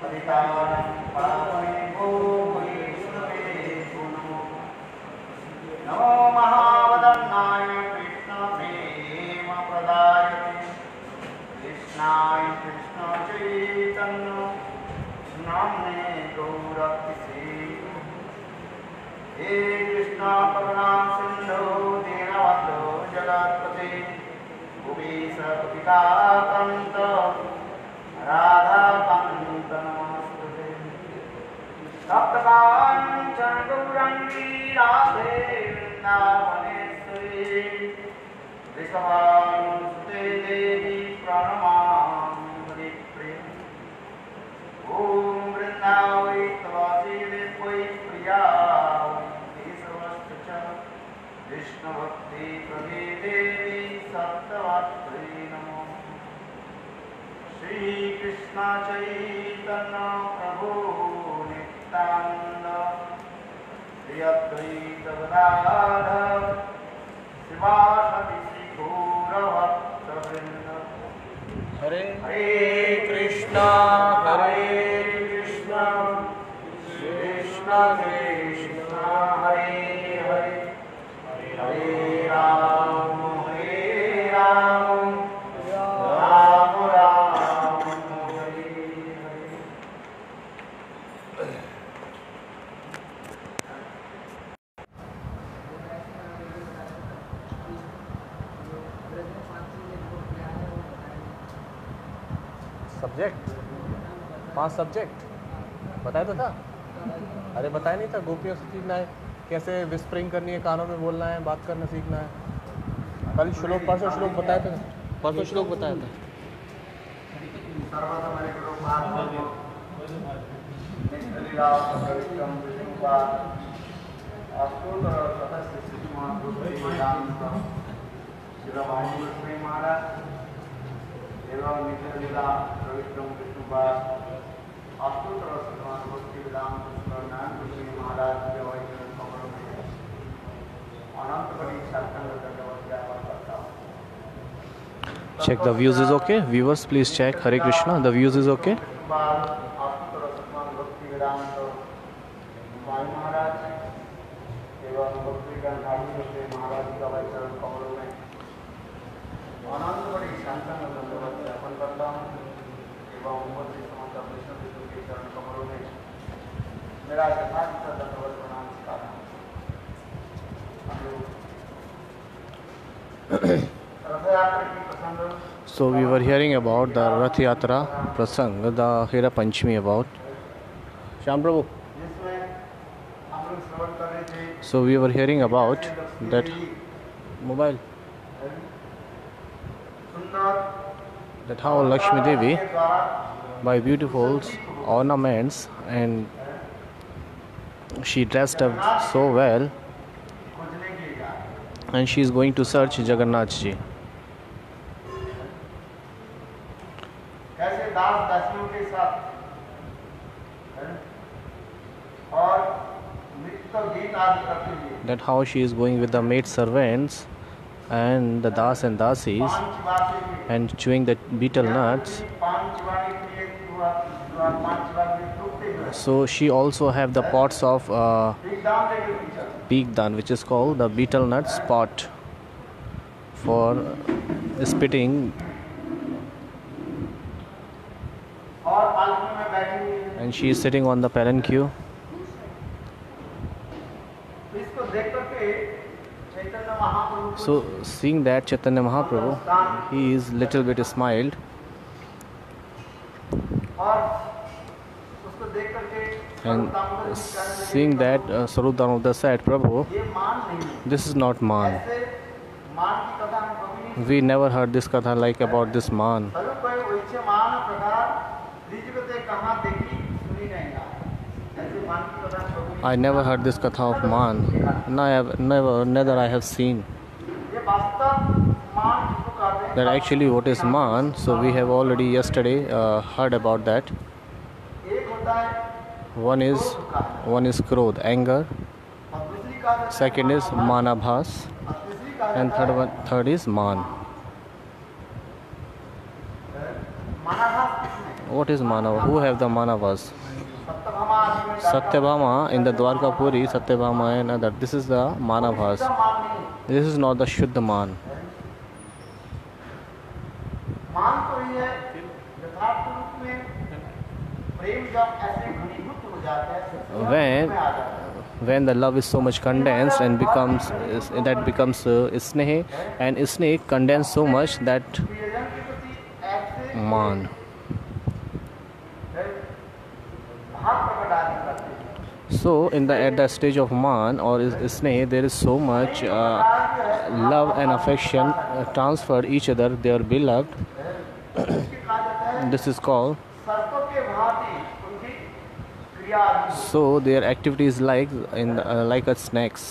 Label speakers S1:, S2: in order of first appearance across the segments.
S1: पतितानां पावनेभ्यो वैष्णवेभ्यो नमो महावदन्नाय कृष्णप्रेमप्रदायते कृष्णाय कृष्णचैतन्य नाम्ने गौरकिसे हे कृष्ण करुणा सिन्धो दीनबन्धो जगत्पते भुवि पतिताकान्त राधाकान्त नमोस्तुते सप्तकाञ्चन गौराङ्गी राधे वृन्दावनेश्वरी वृषभानुसुते देवी प्रणमामि प्रियम् ॐ वृन्दावै तवासी देवै प्रिया केशवश्च विष्णुभक्ति प्रदे देवी सप्तवक्त्री नमो श्रीकृष्ण चैतन्य प्रभु नित्यानन्द श्री अद्वैत गदाधर शिवासदि श्री गौरभक्तवृन्द
S2: हरे
S1: हरे कृष्णा कृष्ण कृष्ण हरे हरे हरे राम राम राम हरे हरे।
S2: सब्जेक्ट 5 सब्जेक्ट बताया तो था। अरे बताया नहीं था। गोपियों से सीखना है, कैसे विस्परिंग करनी है, कानों में बोलना है, बात करना सीखना है। कल श्लोक परसों श्लोक बताया था, परसों श्लोक बताया था। Check the views is okay. Viewers, please check. Hare Krishna. The views is okay. So we were hearing about the Rath Yatra Prasang, the Hera Panchami about Shyam Prabhu. So we were hearing about that mobile, that how Lakshmi Devi, by beautiful ornaments, and she dressed up so well, and she is going to search Jagannath Ji. That how she is going with the maid servants and the das and dasis and chewing the betel nuts. So she also have the pots of pigdan, which is called the betel nuts pot for spitting. And she is sitting on the palanquin. So seeing that Chaitanya Mahaprabhu, he is little bit smiled. And seeing that Sarup Damodar said, Prabhu, this is not man. We never heard this katha like about this man. I never heard this katha of man. Neither I have seen. That actually what is man. So we have already yesterday heard about that. One is krodh, anger. Second is manabhas, and third is man. What is Manava? Who have the Manavas?
S1: Satyabhama आदि में
S2: Satyabhama in the Dwarkapuri, Satyabhama and other. This is the Manavas.
S1: शुद्ध मान नहीं,
S2: This is not the Shuddha Man.
S1: मान तो ही है यथार्थ रूप में प्रेम जब ऐसे घनीभूत हो जाता है
S2: When
S1: में आ जाता है
S2: when the love is so much condensed and becomes sneh, and sneh condensed so much that
S1: प्रियजन के प्रति ऐसे
S2: man.
S1: भाव प्रकट आदि करते हैं।
S2: So in the at the stage of man or sneh, there is so much love and affection transferred each other. They are beloved.
S1: इसके कहा जाता है
S2: This is called.
S1: सरसों के भांति उनकी क्रिया आदि
S2: So their activity is like like a snakes.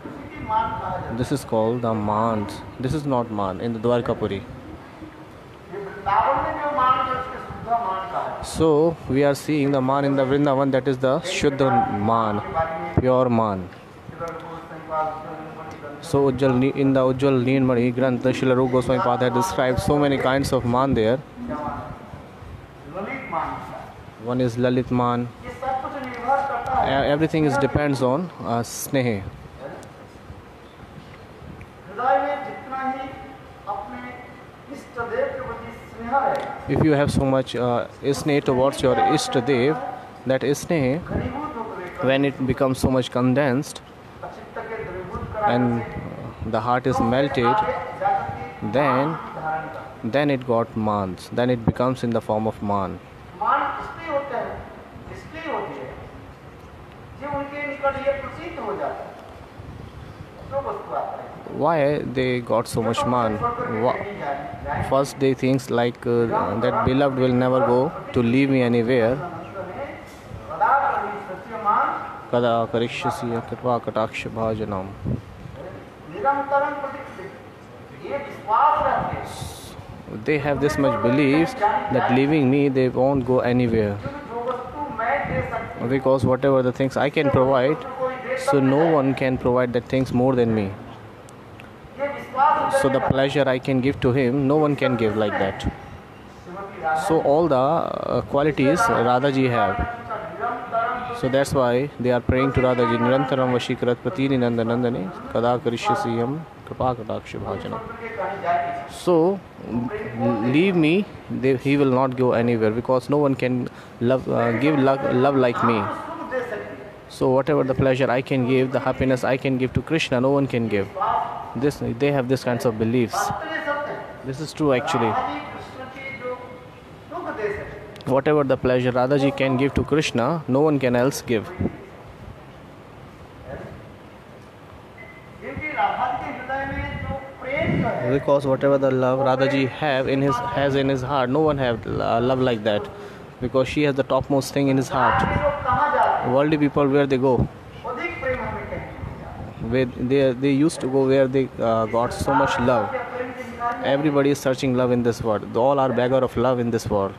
S1: उसी की मान कहा जाता है।
S2: This is called the man. This is not man in the Dwarkapuri.
S1: ये वृंदावन में जो मान है उसके शुद्ध मान कहा है।
S2: So we are seeing the man in the Vrindavan, that is the Shuddha man, pure man. So in the Ujjwal Nilmani Granth, Srila Rupa Goswami Pad had described so many kinds of man there.
S1: Lalit मान का है।
S2: One is Lalit man.
S1: ये सब कुछ निर्भर करता है
S2: Everything is depends on Snehe.
S1: हृदय में जितना ही अपने इष्ट देव के प्रति स्नेह है
S2: If you have so much Snehe towards your Ishtadev, that Snehe,
S1: घनीभूत होकर
S2: when it becomes so much condensed
S1: चित्त के द्रवीभूत करा
S2: and the heart is melted, then it got mans. Then it becomes in the form of man.
S1: मान इसलिए होते हैं इसलिए होती है जो उनके निकट ये प्रसिद्ध हो जाता है जो वस्तु आता है
S2: Why they got so much man? First they thinks like that beloved will never go to leave me anywhere. Kada karishyasi kripa kataksh bhajanam.
S1: निरंतरम प्रति ये विश्वास रखते हैं
S2: They have this much beliefs that leaving me they won't go anywhere.
S1: जो वस्तु मैं दे सकती हूँ
S2: Because whatever the things I can provide, so no one can provide that things more than me.
S1: ये विश्वास
S2: So the pleasure I can give to him, no one can give like that. So all the qualities Radhaji have. So that's why they are praying to Radhaji, Nirantaram Vashikarat Pratini Nandanandane Kada Karishyasiyam Kripa Kataksha Bhajanam. So leave me, he will not go anywhere because no one can give love like me. So whatever the pleasure I can give, the happiness I can give to Krishna, no one can give. They have this kinds of beliefs. This is true actually. Whatever the pleasure Radhaji can give to Krishna, no one can else give. Because whatever the love Radhaji has in his heart, no one have love like that. Because she has the topmost thing in his heart. Worldly people, where they go? They used to go where they got so much love. Everybody is searching love in this world. All are beggar of love in this world.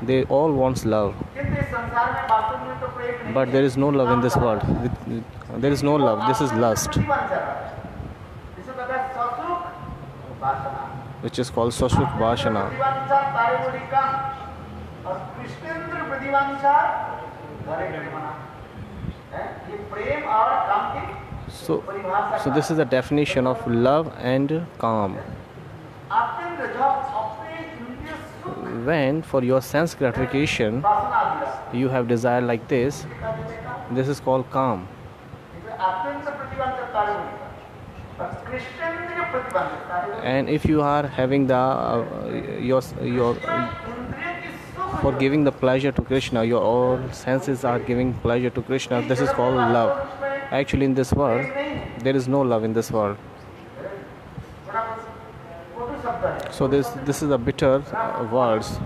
S2: They all want love. But there is no love in this world. There is no love. This is lust, which is called Swasruk Vashana. So this is the definition of love and calm. When for your sense gratification you have desire like this is called calm. And if you are having the your for giving the pleasure to Krishna, your all senses are giving pleasure to Krishna, this is called love. Actually in this world there is no love in this world. So this is a bitter words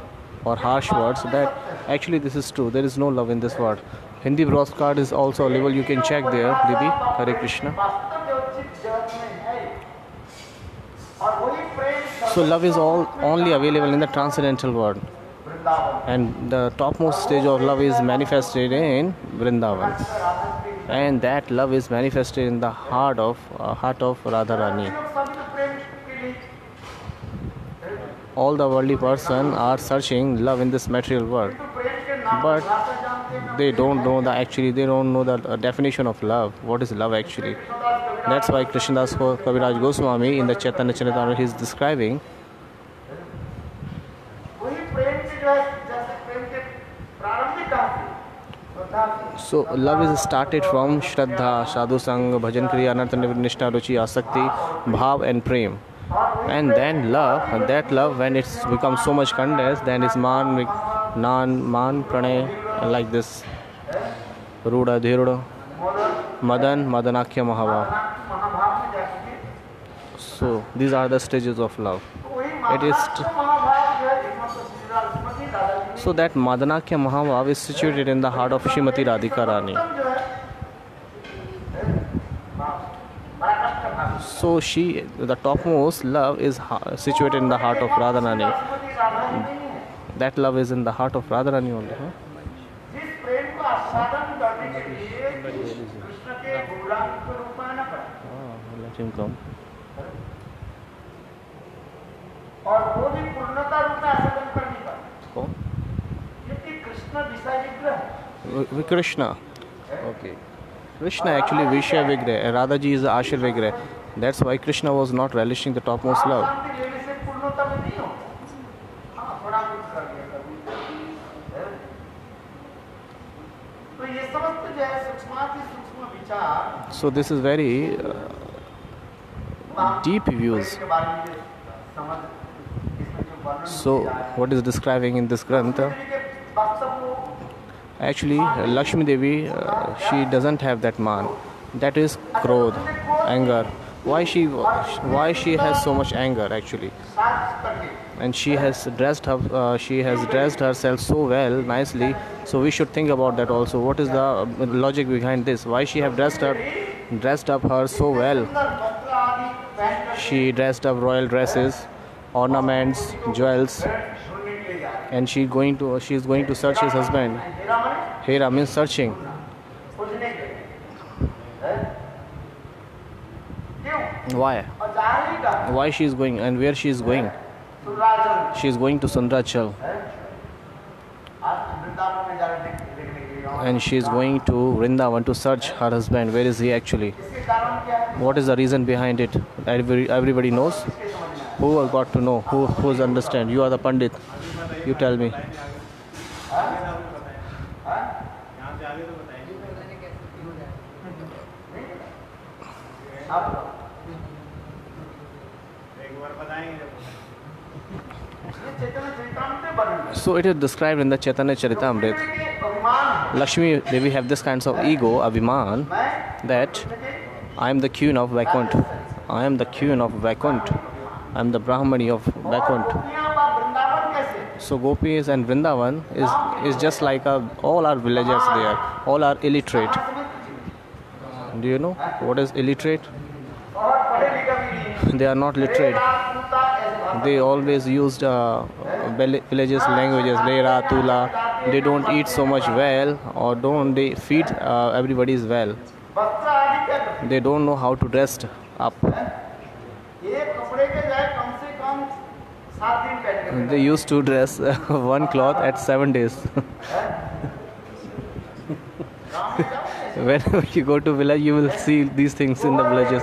S2: or harsh words that actually this is true. There is no love in this world. Hindi broadcast is also available. You can check there, Didi. Hare Krishna. So love is only available in the transcendental world. And the topmost stage of love is manifested in Vrindavan. And that love is manifested in the heart of Radharani. all the worldly person are searching love in this material world,
S1: किंतु प्रेम के नाम
S2: but
S1: को भाषा जानते हैं ना
S2: they don't know they don't know the definition of love. What is love actually? That's why Krishnadas Kaviraj Goswami in the Chaitanya Charitamrita he is describing.
S1: वही प्रेम की जो है जैसे प्रेम के प्रारंभिक कहाँ थे? श्रद्धा थी।
S2: So love is started from Shraddha, Sadhu Sang, Bhajan Kriya, Anartha Nishtha, Ruchi, Asakti, Bhav and Prem. And then love, and that love when it's becomes so much condensed, then it's Man, Nan, Man, Pranay, like this. Ruda, Dhiruda, Madan, Madanakhya, Mahabhav.
S1: महाभाव में जा चुके।
S2: So these are the stages of love.
S1: तो वही
S2: It is
S1: महाभाव जो है एकमात्र Shrimati Radha ji
S2: so that Madanakhya Mahabhav is situated in the heart of Srimati Radhika Rani.
S1: जो है बड़ा कष्ट भाव।
S2: So the topmost love is situated in the heart of Radharani.
S1: Shrimati Radha ji नहीं है।
S2: That love is in the heart of Radharani only. Huh?
S1: जिस प्रेम को आस्वादन करने के लिए कृष्ण के गुणगान के रूप में आना पड़ा
S2: Let him come.
S1: और वो भी पूर्णता रूप में आस्वादन कर नहीं पाए
S2: कौन?
S1: क्योंकि कृष्ण विषय विग्रह है।
S2: Krishna. Okay. Krishna actually Vishya Vigrah and Radha ji is the Ashir Vigrah. That's why Krishna was not relishing the topmost love.
S1: शांति लेने से पूर्णता में नहीं हो। हाँ थोड़ा कुछ कर लिया कभी। तो ये समस्त जो है सूक्ष्माति सूक्ष्म विचार
S2: So this is very deep views.
S1: के बारे में जो समझ इसमें जो वर्णन
S2: So what is describing in this Grantha?
S1: वास्तव वो
S2: Actually, Lakshmi Devi, she doesn't have that man. That is krodh, anger. Why she has so much anger actually?
S1: साज करके
S2: And she has dressed herself so well, nicely. So we should think about that also. What is the logic behind this? Why she have dressed up her so well?
S1: सुंदर वस्त्र आदि पहन कर
S2: She dressed up royal dresses, ornaments, jewels,
S1: ढूंढने के लिए जा रही है।
S2: and she is going to search his husband.
S1: Hera माने
S2: Hera means searching.
S1: खोजने के लिए। हैं? क्यों?
S2: Why?
S1: और जा रही कहाँ?
S2: Why she is going and where she is going?
S1: सुराजन
S2: She is going to Sundrachal
S1: आज वृंदावन में जा रहे देखने के लिए।
S2: and she is going to Vrindavan to search her husband. Where is he actually?
S1: इसके कारण क्या है?
S2: What is the reason behind it? Everybody knows.
S1: इसके समझना है।
S2: Who got to know? Who's understand? You are the Pandit. You tell me.
S1: आप बताओ। ये चैतन्य चरितामृत में वर्णन है।
S2: So it is described in the Chaitanya Charitamrita.
S1: Krishna के अभिमान है।
S2: Lakshmi Devi have this kinds of ego, Abhiman,
S1: मैं
S2: that
S1: कृष्ण के
S2: I am the queen of Vaikunt. I am the queen of Vaikunt. I am the Brahmani of Vaikunt.
S1: गोपियाँ बा वृंदावन कैसे?
S2: So Gopis and Vrindavan is just like all are villagers there. All are illiterate.
S1: कहाँ समझ लीजिए।
S2: Do you know what is illiterate?
S1: बहुत पढ़े लिखे भी नहीं हैं।
S2: They are not literate.
S1: रात सूता ऐसे भाषा
S2: They always used villages languages. Lera, Tula. They don't eat so much well, or don't they feed everybody's well.
S1: वस्त्र आदि क्या करते
S2: They don't know how to dress up.
S1: हैं? एक कपड़े के जाए कम से कम 7 दिन पहन के
S2: They used to dress one cloth at 7 days.
S1: गाँव में जाओ ऐसे।
S2: Whenever you go to village, you will see these things in the villages.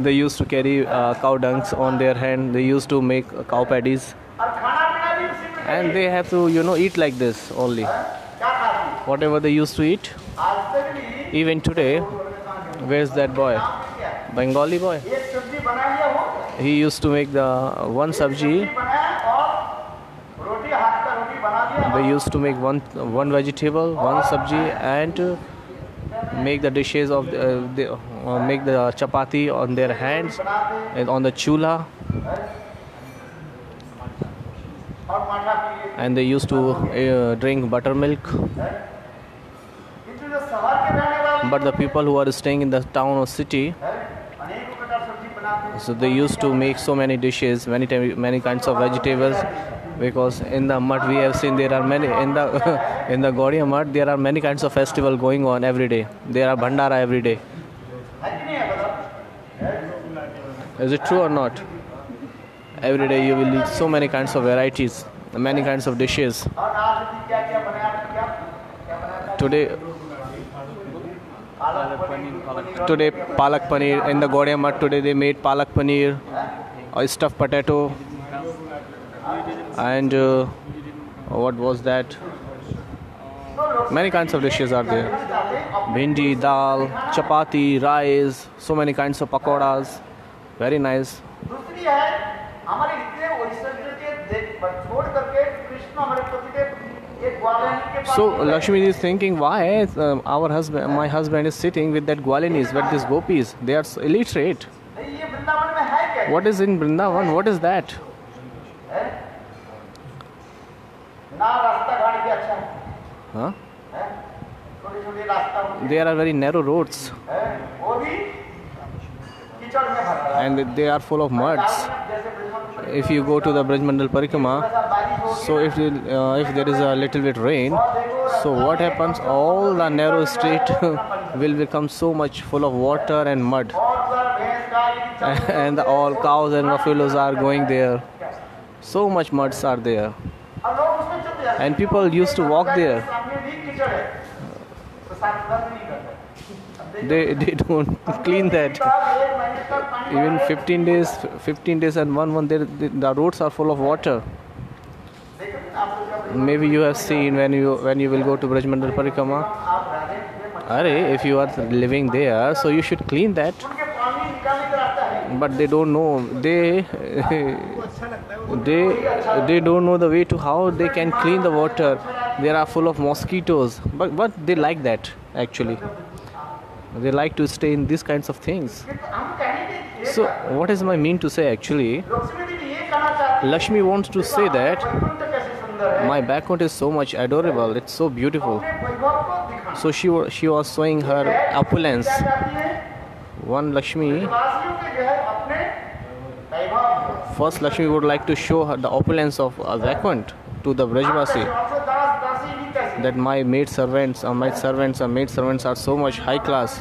S2: They used to carry cow dungs on their hand. They used to make cow patties,
S1: और खाना पीना भी उसी में
S2: and they have to, eat like this only.
S1: क्या खाती है?
S2: Whatever they used to eat.
S1: आज तक भी
S2: Even today, where's that boy?
S1: क्या है?
S2: Bengali boy.
S1: एक सब्जी बना लिया हो गया।
S2: He used to make the one sabji.
S1: सब्जी बनाया और रोटी हाथ का रोटी बना दिया।
S2: They used to make one vegetable, one sabji, and make the dishes of make the chapati on their hands
S1: बनाते
S2: and on the chula,
S1: और माठा पी लेते।
S2: and they used to drink buttermilk.
S1: किंतु जो शहर के रहने वाले
S2: But the people who are staying in the town or city,
S1: हैं, अनेक प्रकार सब्जी बनाते हैं।
S2: so they used to make so many dishes, many kinds of vegetables, because in the mud we have seen there are many in the in the Gaudiya mud there are many kinds of festival going on every day. There are bhandara every day.
S1: है कि नहीं है बताओ?
S2: Is it true or not? Every day you will eat so many kinds of varieties, many kinds of dishes.
S1: और आज भी क्या क्या बनाया क्या क्या बनाया था?
S2: Today, today palak paneer in the Gaudiya Math. Today they made palak paneer, stuffed potato, and what was that? Many kinds of dishes are there. Bhindi, dal, chapati, rice, so many kinds of pakoras. Very nice.
S1: दूसरी है हमारे इतने original के छोड़ करके कृष्ण हमारे पतिदेव एक ग्वालिनी के पास
S2: So Lakshmi is thinking, why my husband is sitting with that Gwalinis, with these gopis? They are so illiterate.
S1: नहीं, ये वृंदावन में है क्या?
S2: What is in Vrindavan? What is that?
S1: है? ना रास्ता घाट भी अच्छा है,
S2: Huh?
S1: है? छोटे-छोटे रास्ता होते
S2: There are very narrow roads,
S1: हैं, वो भी कीचड़ में भरा है।
S2: and they are full of muds.
S1: जैसे Brajmandal
S2: If you go to the Brajmandal Parikrama,
S1: थोड़ा सा बारिश होगी
S2: so if there is a little bit rain, so what happens? All the narrow street will become so much full of water and mud,
S1: और उधर भैंस गाय की चल-
S2: and all cows and buffaloes are going there. So much muds are there,
S1: और लोग उसमें चले जाते हैं।
S2: and people used to walk there.
S1: सामने भी कीचड़ है, तो साथ बंद नहीं करते। अब देखो,
S2: They don't clean that.
S1: एक महीने तक पानी
S2: Even
S1: भरा है।
S2: 15 days and 1 month, the roads are full of water.
S1: देखो ना, आप लोग जब
S2: Maybe you have seen when you will go to Brajmandal Parikrama.
S1: आप राधे में मत-
S2: Arey, if you are living there, so you should clean that.
S1: उनके पानी निकालने का रास्ता है।
S2: But they don't know. They don't know the way to how they can clean the water. They are full of mosquitoes. But they like that actually. They like to stay in these kinds of things.
S1: ये तो हम कहने के
S2: So what is my mean to say actually?
S1: Lakshmi ji ये कहना चाहती
S2: Lakshmi wants to say that
S1: Vaikuntha कैसे सुंदर है,
S2: my background is so much adorable. It's so beautiful.
S1: अपने वैभव को दिखाना।
S2: So she was showing her opulence.
S1: क्या चाहती है?
S2: One Lakshmi,
S1: वासियों के जो है अपने वैभव
S2: first Lakshmi would like to show her the opulence of Vaikunt to the Brajvasi.
S1: आपसे दास दासी भी कैसी
S2: That my maid servants are so much high class.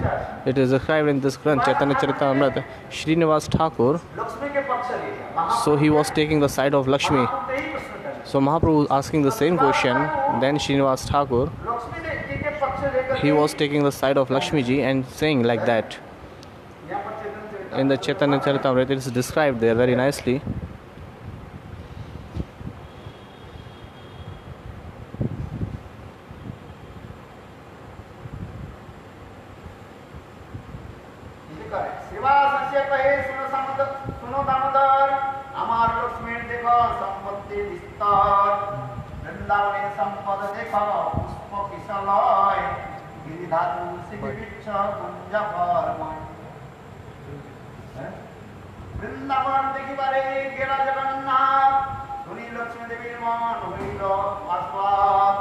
S2: It is described in this Granth Chaitanya Charitamrita. Srinivas Thakur,
S1: Lakshmi के पक्ष लिए
S2: so he was taking the side of Lakshmi.
S1: महाप्रभु यही प्रश्न करते
S2: So Mahaprabhu was asking the same question. Then Srinivas Thakur,
S1: हैं। लक्ष्मी जी के पक्ष लेकर
S2: he was taking the side of Lakshmi ji and saying like that.
S1: यहाँ पर चेतन चरित
S2: In the Chaitanya Charitamrita, it is described there very nicely.
S1: सेवा सस्य कहे सुनो दामोदर আমার লক্ষ্মীর দেখো সম্পত্তি বিস্তার বৃন্দাবনে সম্পদ দেখো পুষ্প কিশলয় গিরিধাতু শিবিবিচ্ছ গুঞ্জফরময় বৃন্দাবন দেখিবারে গেলা জগন্নাথ শুনি লক্ষ্মী দেবীর মন হইল আস্বাদ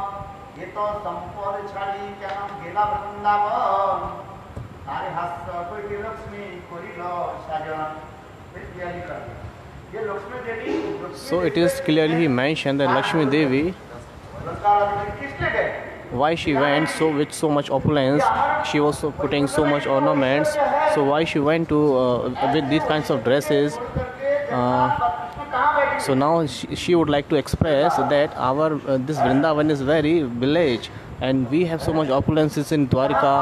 S1: এ তো সম্পদ ছাড়ি কেন গেলা বৃন্দাবন আরে হাস্য কইতে লক্ষ্মী করিল সাজন বিদ্যালি কর ये लक्ष्मी देवी
S2: So it is clearly mentioned that Lakshmi Devi,
S1: किसने गए
S2: why she went so with so much opulence, she was so putting so much ornaments. So why she went to with these kinds of dresses? So now she would like to express that our this Vrindavan is very village, and we have so much opulences in Dwarika,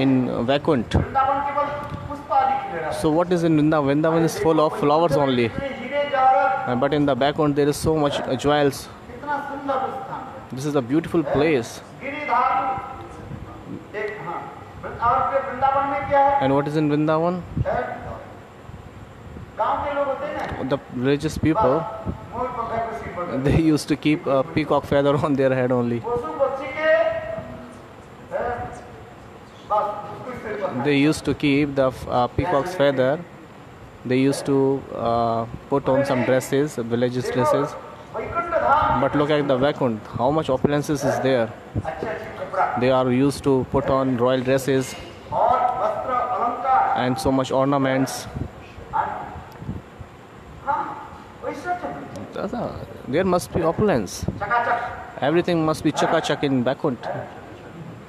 S2: in Vaikunt.
S1: Vrindavan केवल पुष्प आदि खिले रहा
S2: So what is in Vrindavan? Vrindavan is full of flowers only,
S1: हीरे जवाहरात
S2: but in the Vaikunt there is so much jewels.
S1: कितना सुंदर स्थान
S2: This is a beautiful place.
S1: गिरिधार एक हाँ और फिर वृंदावन में क्या है
S2: And what is in Vrindavan?
S1: गांव के लोग होते हैं ना
S2: The religious people,
S1: मोर पंखा को सिर पर
S2: they used to keep a peacock feather on their head only.
S1: पशु पक्षी के बस उसको सिर पर
S2: They used to keep the peacock's feather. They used to put on some dresses, religious dresses.
S1: Vaikuntha Dham
S2: But look at the Vaikunt, how much opulences is there.
S1: अच्छे अच्छे कपड़ा
S2: They are used to put on royal dresses
S1: और वस्त्र अलंकार
S2: and so much ornaments.
S1: हाँ वैसा चल
S2: There must be opulence.
S1: चकाचक
S2: Everything must be chakachak in Vaikunt.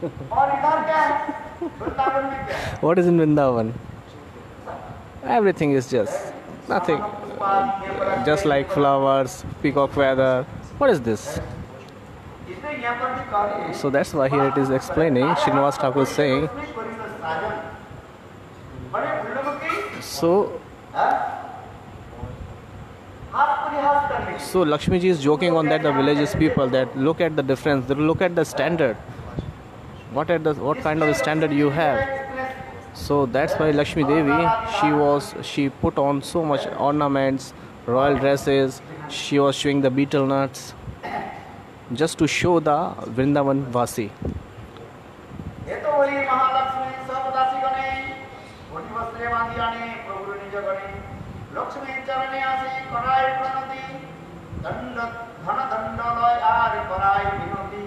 S1: और इधर क्या है वृंदावन में क्या है
S2: What is in Vrindavan? Everything is just nothing.
S1: रूपादि के पर
S2: just like flowers, peacock feather. What is this?
S1: इसलिए यहाँ पर भी कह रहे हैं
S2: So that's why here it is explaining. Srinivas Thakur is saying.
S1: बड़े फूलों की
S2: So
S1: हाथ परिहास करने की
S2: So Lakshmi ji is joking on that the villages people that look at the difference, they look at the standard. What kind of standard you have? So that's why Lakshmi Devi she put on so much ornaments, royal dresses. She was showing the betel nuts just to show the Vrindavan Vasi.
S1: ये तो वही महालक्ष्मी सर्वदासी गणे कोटि वस्त्रे बांधियाने प्रभु निज गणे लक्ष्मी चरणे आसे कराय प्रणति दंड धन दंडलय आर कराय विनति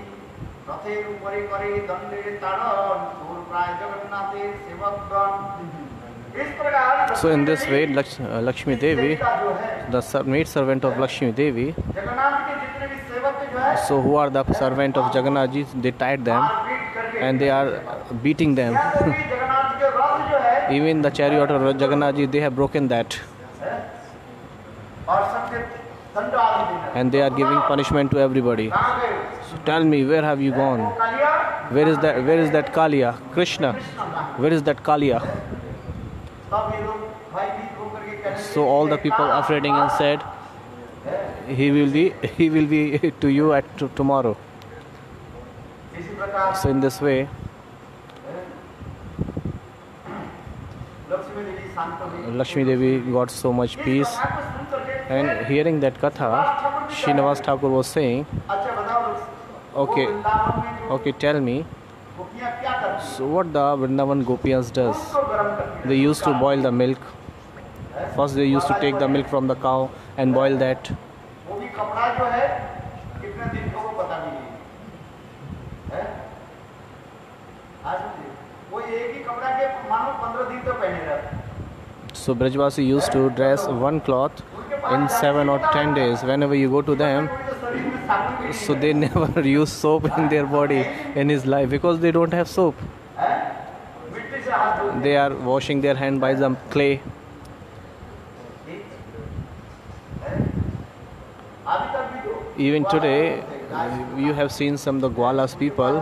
S1: रथेर उपरि करे दंडेर ताड़न सूर प्राय जगन्नाथेर सेवकगण इस प्रकार
S2: So in this way Lakshmi Devi, the maid servant of Lakshmi Devi,
S1: Jagannath के जितने भी सेवक जो है
S2: so who are the servant of Jagannath ji, they tied them and they are beating them.
S1: Jagannath के रथ जो है
S2: Even the chariot of Jagannath ji, they have broken that.
S1: और सबके दंड आदि देना
S2: And they are giving punishment to everybody.
S1: कहां गए
S2: So tell me, where have you gone?
S1: Kaliya
S2: Where is that Kaliya? Krishna. Where is that Kaliya?
S1: तब ये लोग भाई भीख होकर के कहने
S2: So all the people afraid and said, he will be to you at tomorrow.
S1: इसी प्रकार
S2: So in this way,
S1: Lakshmi देवी शांत हुई
S2: Lakshmi Devi got so much peace.
S1: कथा को सुन करके
S2: And hearing that katha, Srinivas Thakur was saying,
S1: अच्छा बताओ
S2: okay,
S1: Vrindavan में जो
S2: okay, tell me,
S1: गोपियां क्या करती
S2: so what the Vrindavan Gopiyas does?
S1: उसको गर्म करती
S2: They used to boil the milk. First they used to take the milk from the cow and boil that.
S1: वो भी कपड़ा जो है कितने दिन का वो पता नहीं है आज वो एक ही कपड़ा के मानो 15 दिन तक पहने रहते
S2: So Brajvasi used to dress one cloth in 7 or 10 days. Whenever you go to them,
S1: कोई तो शरीर में साबुन भी
S2: so they never use soap in their body in his life because they don't have soap.
S1: है मिट्टी से हाथ धो
S2: They are washing their hand by some clay.
S1: अभी तक भी तो
S2: Even today, you have seen some of the Gwalas people.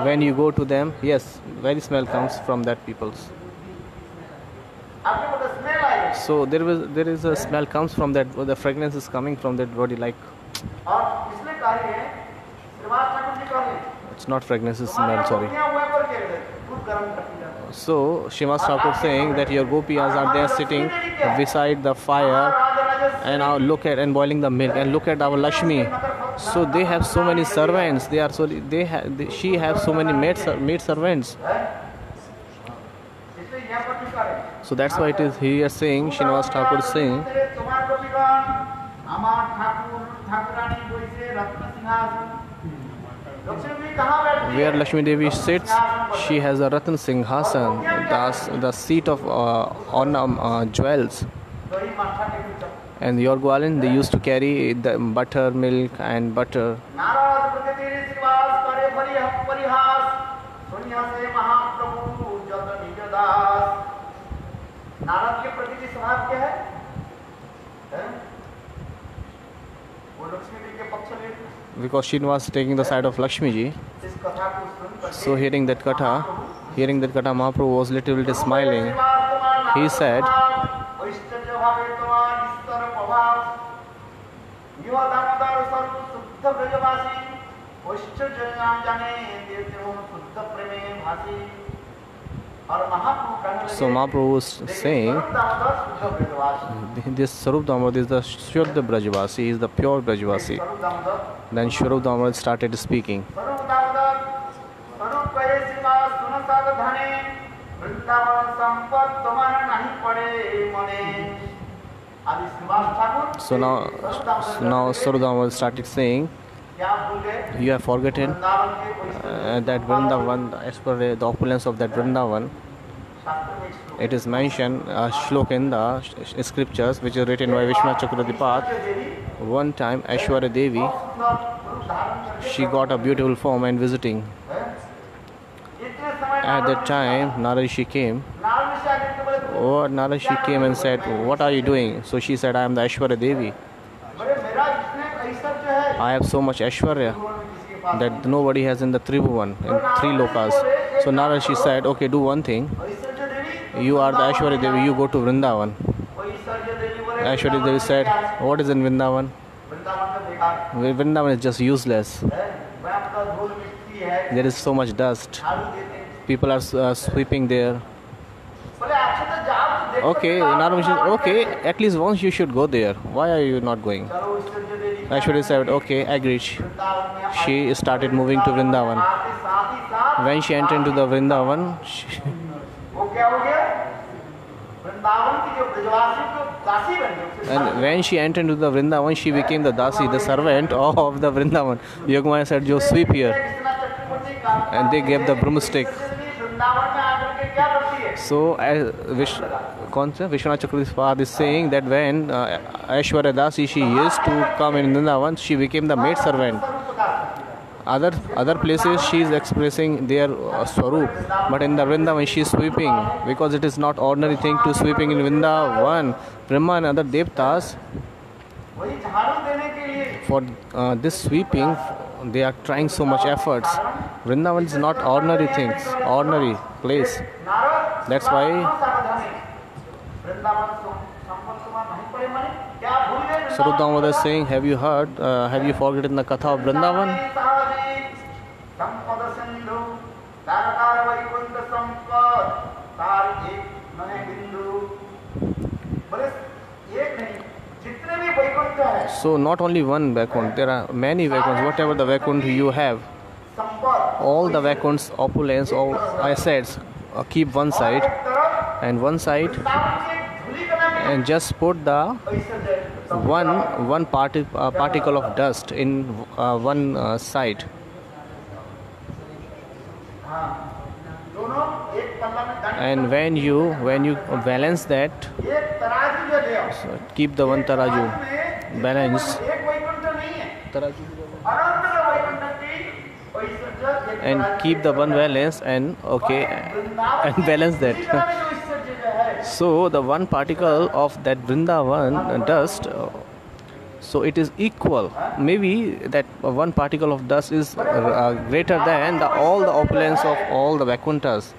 S2: When you go to them, yes, very smell comes from that people's.
S1: आपके को स्मेल आएगी
S2: So there is a smell comes from that. The fragrance is coming from that body. Like
S1: और इसलिए कह रही है श्रीवास ठाकुर जी कह रहे हैं
S2: it's not fragrance, it's smell. Sorry.
S1: गोपियां हुआ पर के दूध गर्म करती है
S2: So Srinivas Thakur saying that your gopiyas are there sitting beside the fire and now look at and boiling the milk and look at our Lakshmi. So they have so many servants. She have so many maid servants.
S1: इसलिए यहाँ पर भी कह रहे हैं
S2: So that's why it is here saying Srinivas Thakur is saying
S1: তোমার গোপীগণ আমার ঠাকুর ঠাকুরানী বইছে রত্ন সিংহাসন लक्ष्मी जी कहाँ बैठती
S2: where
S1: है
S2: Lakshmi Devi sits, she has a Ratan Singhasan, the seat of jewels.
S1: दही माठा के पीछे
S2: And your Gwalin, they used to carry the butter, milk and butter.
S1: Narad प्रकृति श्रीवास करे परिहास सुनिया से महाप्रभु जत निज दास नारद के प्रति की स्वभाव क्या है हैं? वो लक्ष्मी जी के पक्ष में
S2: Because Srinivas was taking the side of Lakshmi ji.
S1: इस कथा को सुन करके
S2: So hearing that katha, Mahaprabhu was little bit smiling. He said,
S1: ऐश्वर्य भावे तुम्हार ईश्वर प्रभाव युवा दामोदर सर्व शुद्ध ब्रजवासी ऐश्वर्य नाम जाने देते हो शुद्ध प्रेमे भासी और महाप्रभु कहने लगे
S2: so Mahaprabhu was saying,
S1: स्वरूप दामोदर शुद्ध ब्रजवासी
S2: this Swarup Damodar is the Shuddha Brajvasi, he is the pure Brajvasi.
S1: स्वरूप Damodar
S2: Then Swarup Damodar started speaking.
S1: स्वरूप दामोदर स्वरूप कहे श्रीवास सुन साध धने वृंदावन संपत तुम्हारा नहीं पड़े मने आदि Shrivas Thakur
S2: So now Swarup Damodar started saying,
S1: क्या भूल गए
S2: you have forgotten
S1: वृंदावन के कोई
S2: that Vrindavan, as per the opulence of that Vrindavan,
S1: शास्त्र में एक श्लोक
S2: it is mentioned a shlok in the scriptures which is written by Vishnu Chakravarti.
S1: Devi
S2: One time Aishwarya Devi,
S1: सुंदर रूप धारण करके
S2: she got a beautiful form and visiting.
S1: इतने समय
S2: At that time Narad Rishi came.
S1: Narad ऋषि आके बोले
S2: Oh, Nara, she came and said, "What are you doing?" So she said, "I am the Aishwarya Devi.
S1: बोले मेरा इतने ऐश्वर्य है
S2: I have so much Aishwarya
S1: किसी के पास
S2: that nobody has in the Tribhuvan, in three lokas." So Nara, she said, "Okay, do one thing.
S1: Aishwarya Devi
S2: You are the Aishwarya Devi. You go to Vrindavan."
S1: वो ऐश्वर्य देवी बोले
S2: Aishwarya Devi said, "What is in Vrindavan?
S1: Vrindavan का बेकार
S2: Vrindavan is just useless.
S1: है वहाँ का धूल मिट्टी है
S2: There is so much dust.
S1: झाड़ू देते हैं
S2: People are sweeping there."
S1: बोले अच्छा तो जाओ तो देखो
S2: Okay, Nara, she said, "Okay, at least once you should go there. Why are you not going?"
S1: चलो ऐश्वर्य देवी
S2: Aishwarya said, "Okay, agreed."
S1: Vrindavan में
S2: She started moving to Vrindavan.
S1: आते साथ ही साथ
S2: When she entered into the Vrindavan,
S1: वो क्या हो गया वृंदावन की जो ब्रजवासी को दासी बन गई
S2: and when she entered into the Vrindavan, she became the dasi, the servant of the Vrindavan. Yogamaya said, "Jo sweep here," and they gave the broomstick.
S1: Vrindavan में आकर के क्या करती है
S2: So, Vishwanath Chakravarti is saying that when Aishwarya Dasi, she used to come in Vrindavan, she became the maid servant. Other places she is expressing their swarup, but in the Vrindavan she is sweeping, because it is not ordinary thing to sweeping in Vrindavan. Brahma and other devtas,
S1: वही झाड़ू देने के लिए
S2: for this sweeping, they are trying so much efforts. Vrindavan is not ordinary things, ordinary place.
S1: Narad
S2: That's why
S1: सावधानी वृंदावन संपन्न कुमार नहीं पड़े माने क्या भूल गए
S2: Sarup Damodar is saying, have you heard, have you forgotten the Katha of Vrindavan?
S1: संपद Sindhu Tarkar Vaikuntha संपद तार एक नए बिंदु बोले एक नहीं जितने भी वैकुंठ है
S2: So not only one Vaikunt, there are many Vaikunt's. Whatever the Vaikunt you have,
S1: संपद
S2: all the Vaikunt's opulence, all assets, keep one side,
S1: एक तरफ
S2: and one side,
S1: वृंदावन की एक धूली कला में
S2: and just put the
S1: Aishwarya
S2: one particle of dust in one side.
S1: हाँ दोनों एक पल्ला में दंड
S2: And when you balance that,
S1: एक तराजू जो ले आओ
S2: so keep the one taraju balance.
S1: एक वैकुंठ नहीं है
S2: Taraju.
S1: अनंत का वैकुंठ की ऐश्वर्य एक
S2: And
S1: तराजू
S2: keep the one balance, and okay, and balance that. So the one particle of that Vrindavan dust, so it is equal. Maybe that one particle of dust is greater than all the opulence of all the Vakuntas.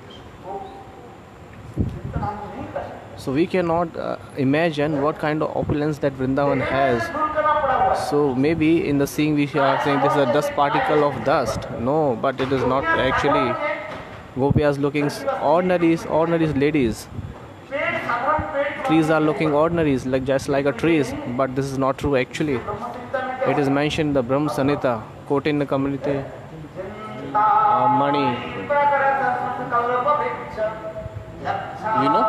S2: So we cannot imagine what kind of opulence that Vrindavan has. So maybe in the seeing we are saying this is a dust particle of dust. No, but it is not actually. Gopias looking ordinary ladies. Trees are looking ordinaries, like just like a trees, but this is not true actually. It is mentioned in the Brahma Samhita, quoted in the community. Mani. You know?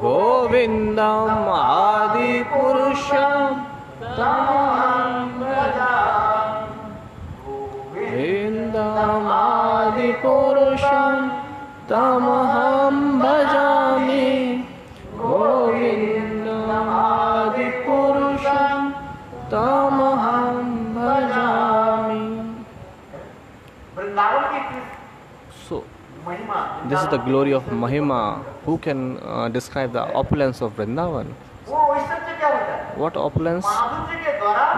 S2: Govindam Adi Purusham Tamaham Bhajami. Govindam Adi Purusham Tamaham Bhajami. Govindam Adi Purusham Tamaham Bhajami. So, this is the glory of Mahima. Who can describe the opulence of Vrindavan? What opulence?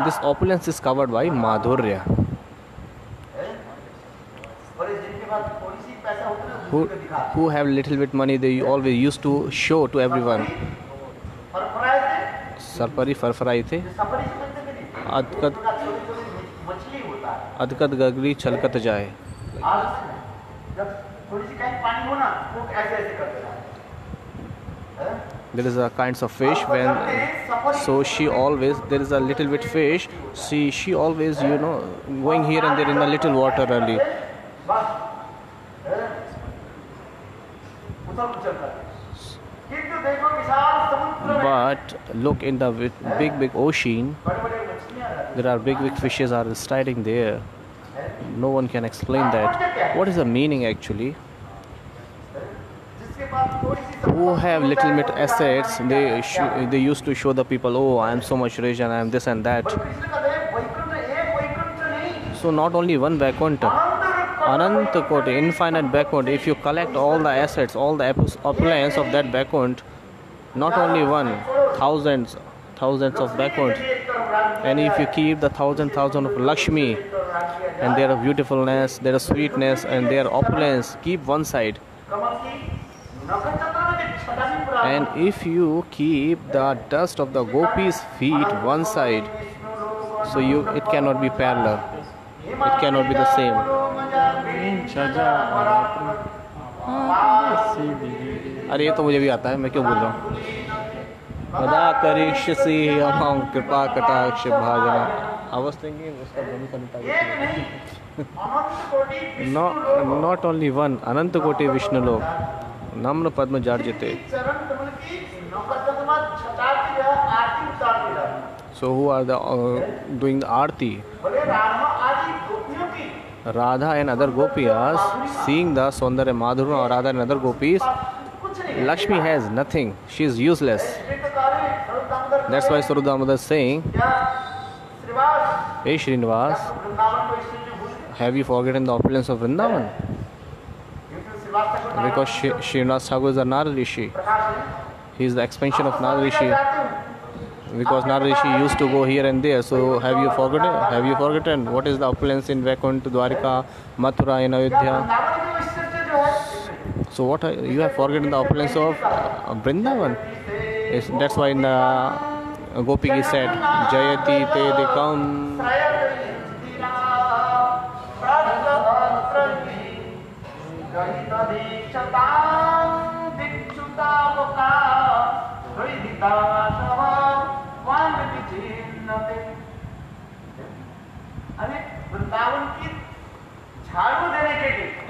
S2: This opulence is covered by Madhurya. Who have little bit money, they always used to show to everyone. Sarpari farfarai the. Adkat gagri chalkat jaye. There is a kinds of fish when so she always there is a little bit fish, she always going here and there in a little water only. But look in the big ocean, there are big fishes are striding there. No one can explain that. What is the meaning actually? Who have little bit assets, they used to show the people, oh, I am so much rich and I am this and that. So not only one Vaikuntha, Ananta Koti, infinite Vaikuntha. If you collect all the assets, all the opulence of that Vaikuntha, not only one, thousands of Vaikuntha. And if you keep the thousand of Lakshmi and their beautifulness, their sweetness and their opulence, keep one side. And if you keep the dust of the gopis' feet one side, so it cannot be parallel. It cannot be the same. अरे ये तो मुझे भी आता है, मैं क्यों बोल रहा हूँ. वदा करिष्यसि अहं कृपा कटाक्ष भाजना. I was thinking उसका ब्रह्म संहिता. Not only one, अनंत कोटि विष्णु लोक नम्र पद्म जार्जिते. So who are the doing the arti? Radha and other gopiyas seeing the Saundarya Madhurya or Radha and other gopis. Lakshmi has nothing. She is useless. That's why Swarup Damodar is saying, Hey Srinivas, have you forgotten the opulence of Vrindavan? Because Srinivas Thakur is a Narad Rishi. He is the expansion of Narad Rishi. Because Narad Rishi used to go here and there. So have you forgotten? Have you forgotten what is the opulence in Vaikuntha, Dwarika, Mathura, and Ayodhya? So what you have forgotten the opulence of Vrindavan? That's why in the Gopiki said, Jayati te dekam.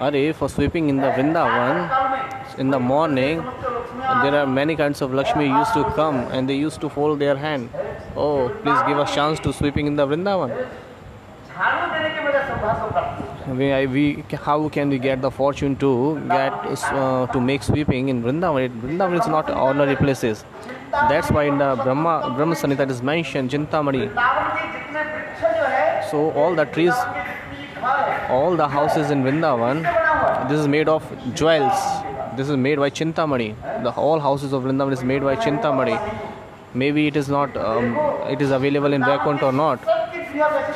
S2: Are for sweeping in the Vrindavan in the morning, there are many kinds of Lakshmi used to come and they used to fold their hand. Oh, please give us chance to sweeping in the Vrindavan. How can we get the fortune to make sweeping in Vrindavan? Vrindavan is not ordinary places. That's why in the Brahma Samhita it is mentioned Chintamani. So all the trees, all the houses in Vrindavan, this is made of jewels. This is made by Chintamani. The whole houses of Vrindavan is made by Chintamani. Maybe it is not, it is available in Vaikuntha or not.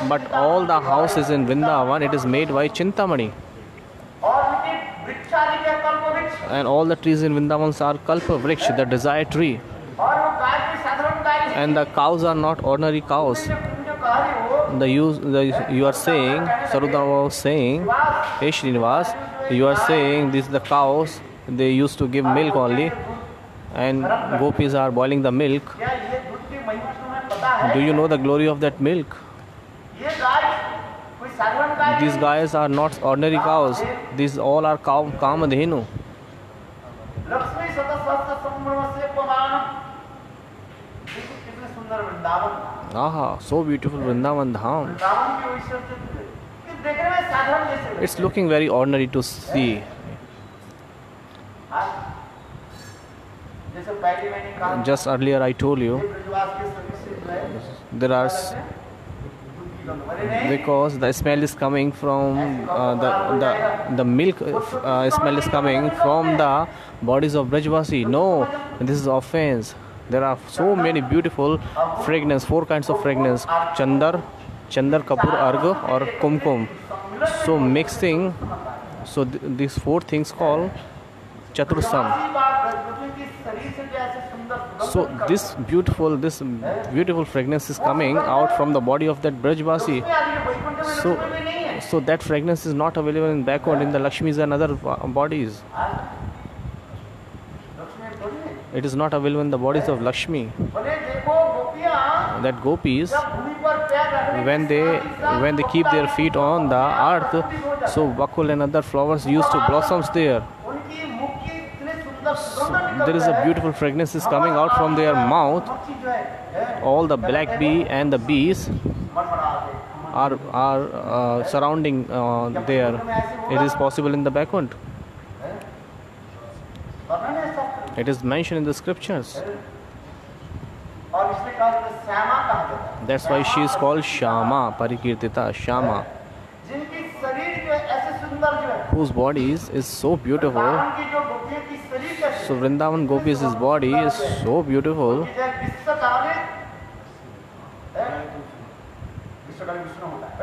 S2: But all the houses in Vrindavan, it is made by Chintamani. And all the trees in Vrindavan are Kalpa Vriksha, the desired tree. And the cows are not ordinary cows. You are saying, Sarudama was saying, Hey Srinivas, you are saying these the cows, they used to give milk only, and gopis are boiling the milk. Do you know the glory of that milk? These guys are not ordinary cows. These all are Kamadhenu. Aha, so beautiful Vrindavan Dham. It's looking very ordinary to see. Just earlier I told you, there are, because the smell is coming from the milk smell is coming from the bodies of Brajvasi. No, this is offense. There are so many beautiful fragrance, 4 kinds of fragrance: Chandar, Kapur, Arga or Kumkum. So mixing, so these 4 things called Chatursam. So this beautiful fragrance is coming out from the body of that Brajvasi. So that fragrance is not available in Vaikuntha, in the Lakshmis and other bodies. It is not available in the bodies of Lakshmi. That gopis, when they keep their feet on the earth, so Bakul and other flowers used to blossom there. So there is a beautiful fragrance is coming out from their mouth. All the black bee and the bees are surrounding there. It is possible in the Vaikuntha. It is mentioned in the scriptures. That's why she is called Shama, Parikirtita, Shama.
S1: जिनकी शरीर जो है ऐसे सुंदर जो है,
S2: whose bodies is so beautiful.
S1: Vrindavan की जो गोपियों की शरीर कैसे
S2: So Vrindavan Gopis' body is so beautiful.
S1: कि जय विश्वकाले विश्वकाले विष्णु होता है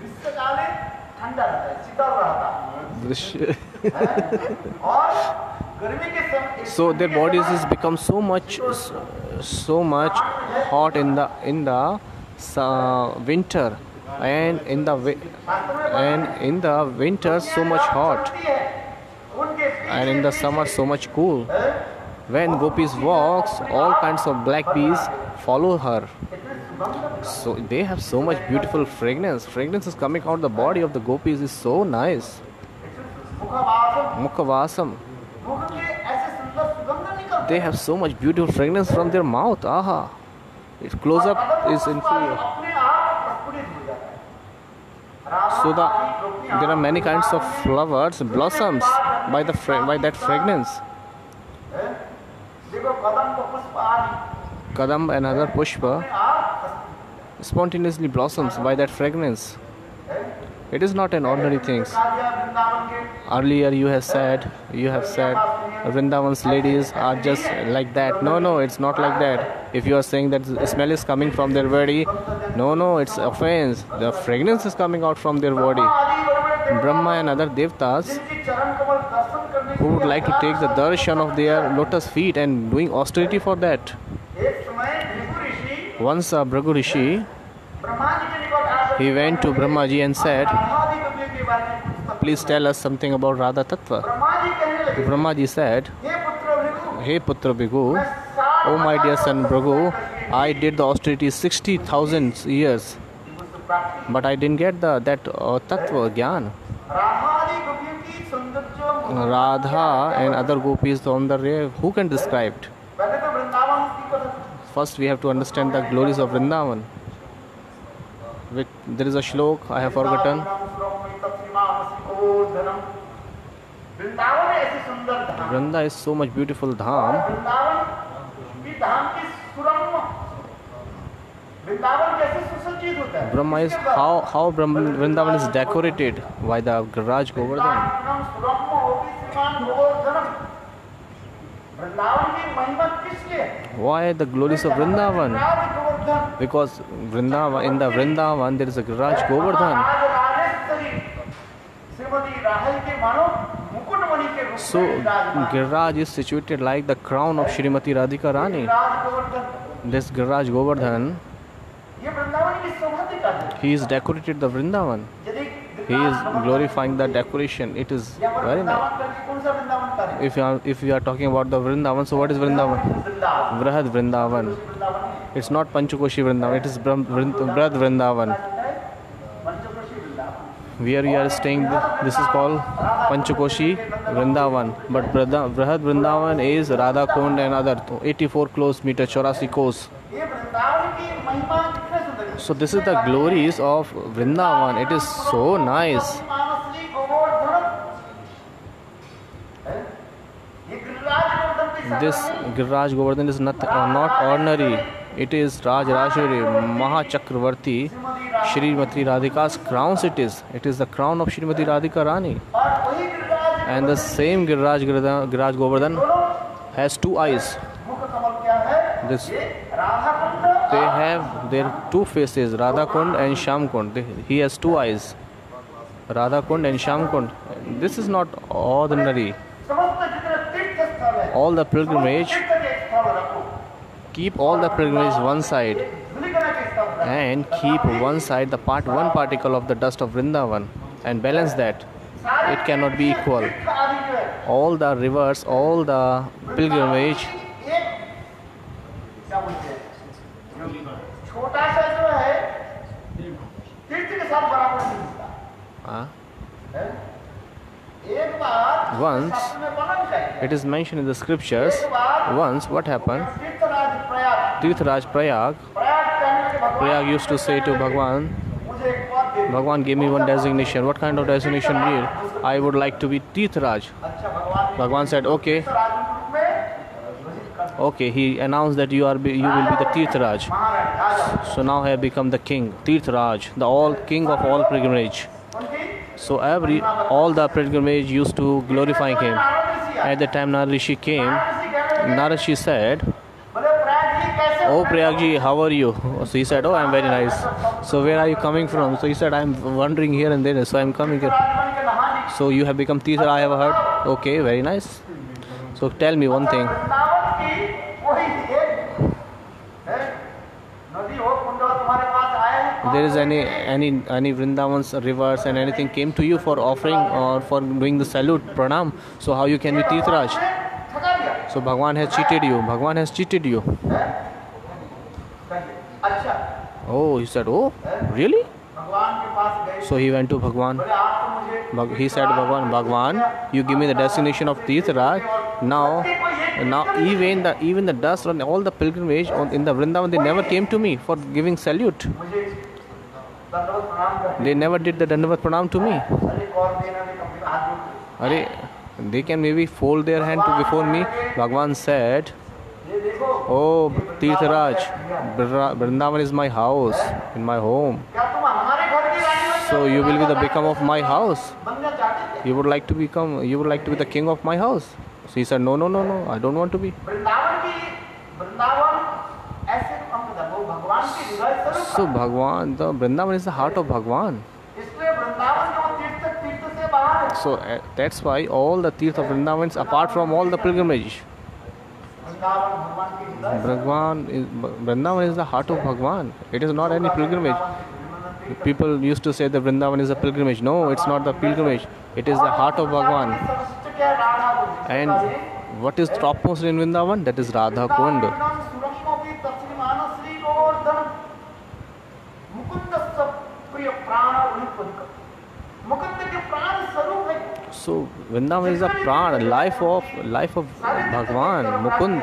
S1: विश्वकाले ठंडा रहता है, शीतल रहता है और गर्मी के समय
S2: So their bodies has become so much hot in the winter, and in the winter so much hot, and in the summer so much cool. When gopis walks, all kinds of black bees follow her. So they have so much beautiful fragrance. Fragrance is coming out the body of the gopis is so nice. Mukhavasam.
S1: मुख के ऐसे सुंदर सुगंध निकलते
S2: They have so much beautiful fragrance from their mouth. Aha. Its close up is inferior.
S1: अपने आप प्रस्फुटित हो जाता है।
S2: So there are many kinds of flowers blossoms by that fragrance.
S1: देखो कदम को पुष्प आदि
S2: Kadam and other pushpa
S1: अपने आप
S2: spontaneously blossoms by that fragrance. It is not an ordinary thing.
S1: Vrindavan के
S2: Earlier you have said Vrindavan's ladies are just like that. No, it's not like that. If you are saying that the smell is coming from their body, no, it's offense. The fragrance is coming out from their body.
S1: आदि बड़े बड़े
S2: Brahma and other devtas
S1: जिनकी चरण कमल दर्शन करने
S2: who would like to take the darshan of their lotus feet and doing austerity for that.
S1: एक समय भृगु ऋषि
S2: Once Bhrigu Rishi,
S1: Brahma ji के निकट आकर
S2: he went to Brahmaji and said,
S1: राधादि कवियों के बारे में पूछता
S2: please tell us something about Radha Tattva.
S1: Brahma ji कहने लगे
S2: Brahmaji said,
S1: हे पुत्र भृगु
S2: hey Putra Bhigu,
S1: मैं सात
S2: oh my dear son Bhrigu,
S1: करके
S2: I did the austerity 60,000 years,
S1: पुष्प प्राप्ति
S2: but I didn't get that Tattva, Gyan.
S1: राधादि कवियों की सौंदर्य
S2: Radha and other gopis on the rear, who can describe it?
S1: पहले तो वृंदावन की कथा
S2: First we have to understand the glories of Vrindavan. There is a shlok, I have forgotten.
S1: Vrindavan ऐसे सुंदर धाम
S2: Vrinda is so much beautiful
S1: और
S2: dham.
S1: Vrindavan की धाम की सुरम्य वृंदावन कैसे सुसज्जित होता है
S2: Brahma is
S1: इसके बाद
S2: how Vrindavan is decorated by the Giraj Govardhan.
S1: Vrindavan सुरम्य होगी श्रीमान गोवर्धनम वृंदावन की महिमा किसकी है
S2: Why the glories of Vrindavan?
S1: Raj Govardhan
S2: Because Vrindavan, in the Vrindavan there is a Giraj Govardhan.
S1: Raj Rajeshwari Shrimati Rahul के मानो मुकुटमणि के रूप
S2: So
S1: में विराजमान
S2: Giraj is situated like the crown of Shrimati Radhika Rani.
S1: Raj Govardhan
S2: This Giraj Govardhan,
S1: ये वृंदावन की शोभा दिखाते
S2: he is decorated the Vrindavan.
S1: यदि
S2: He is glorifying the decoration. It is very nice.
S1: Vrindavan करके कौन सा वृंदावन करें
S2: If we are talking about the Vrindavan, so what is Vrindavan?
S1: Vrindavan
S2: Vrahad Vrindavan.
S1: Vrindavan है
S2: It's not Panchakoshi Vrindavan. It is Brad Vrindavan.
S1: Panchkoshi Vrindavan
S2: Where we are staying, this is called Panchakoshi Vrindavan. But Vrahad Vrindavan is Radha Kund and other 84 kilometers, 84 course.
S1: ये वृंदावन की महिमा कितने सुंदर है
S2: So this is the glories of Vrindavan. It is so nice.
S1: मानसली Govardhan ये गिरिराज गोवर्धन की
S2: This Giraj Govardhan is not ordinary. It is Raj Rajeshwari Maha Chakravarti Shrimati Radhika's crowns. It is the crown of Shrimati Radhika Rani.
S1: और वही Giriraj
S2: And the same Giraj Govardhan
S1: दोनों
S2: has two eyes.
S1: मुख कमल क्या है
S2: This
S1: ये Radha Kund
S2: they have their two faces, Radha Kund and Sham Kund. He has two eyes, Radha Kund and Sham Kund. This is not ordinary.
S1: समस्त जितने तीर्थ स्थल है
S2: All the pilgrimage,
S1: तीर्थ के स्थल रखो
S2: keep all the pilgrimage one side
S1: धूलिकणा के स्थल रखो
S2: and keep one side the one particle of the dust of Vrindavan and balance that.
S1: सारे
S2: It cannot be equal.
S1: तीर्थ आदि जो है
S2: All the rivers, all the pilgrimage,
S1: एक क्या बोलते हैं छोटा सा जो है तीर्थ के साथ बराबर नहीं मिलता है? एक बार
S2: Once,
S1: शास्त्र में वर्णन है
S2: it is mentioned in the scriptures. Once, what happened?
S1: Tirthraj Prayag
S2: Tirthraj Prayag,
S1: Prayag कहने लगे भगवान
S2: Prayag used to say to Bhagwan,
S1: मुझे एक बात दे दो।
S2: Bhagwan gave me one designation. What kind of designation did? I would like to be Tirthraj.
S1: अच्छा भगवान ने
S2: Bhagwan said, okay.
S1: तीर्थराज के रूप में घोषित कर
S2: Okay, he announced that you will be the Tirtharaj.
S1: Maharaj Raja
S2: So now I have become the king, Tirtharaj, the all king of all pilgrimage. So all the pilgrimage used to glorify him. At the time Narad Rishi came, Narad Rishi said,
S1: बोले प्रयाग जी कैसे
S2: "Oh Prayagji, how are you?" So he said, "Oh, I am very nice." So where are you coming from? So he said, "I am wandering here and there, so I am coming here."
S1: Rajban के नहाने
S2: So you have become Tirtharaj, I have heard. Okay, very nice. So tell me one thing.
S1: Vrindavan की वही एक है, नदी हो कुंड हो तुम्हारे पास आए हैं,
S2: There is any Vrindavan's rivers and anything came to you for offering or for doing the salute, pranam. So how you can be Tirtharaj?
S1: ठगा दिया
S2: So Bhagwan has cheated you. Bhagwan has cheated you.
S1: अच्छा
S2: Oh, he said, "Oh, really?"
S1: भगवान के पास गए
S2: So he went to Bhagwan.
S1: बोले आप तो मुझे
S2: He said, Bhagwan, you give me the destination of Tirtharaj. Now even the dust on all the pilgrimage in the Vrindavan, they never came to me for giving salute.
S1: मुझे दंडवत प्रणाम कर
S2: They never did the Dandavat Pranam to me.
S1: अरे कौन देना भी कभी हाथ जोड़
S2: Are they can maybe fold their hand to before me. Bhagwan said,
S1: ये देखो
S2: "Oh Tirtharaj, Vrindavan is my house, in my home.
S1: क्या तुम हमारे घर की रानी बन
S2: So you will be the become of my house.
S1: बनना चाहते थे
S2: You would like to be the king of my house." So he said, No, I don't want to be.
S1: Vrindavan ऐसे हम वो भगवान की हृदय स्वरूप
S2: So Bhagwan, the Vrindavan is the heart of Bhagwan.
S1: इसलिए वृंदावन जो तीर्थ से बाहर है
S2: So that's why all the Tirth of Vrindavans, apart from all the pilgrimage,
S1: Vrindavan भगवान की हृदय
S2: Vrindavan is the heart of Bhagwan. It is not any pilgrimage. People used to say that Vrindavan is a pilgrimage. No, it's not the pilgrimage. It is the heart of Bhagwan.
S1: सर्वश्रेष्ठ क्या राधा को
S2: And what is topmost in Vrindavan? That is Radha Kund.
S1: सुरंगों की तस्वीर श्री गोवर्धन मुकुंद सब प्रिय प्राण उन्हीं मुकुंद के प्राण स्वरूप है
S2: So Vrindavan is the prana, life of Bhagwan, Mukund.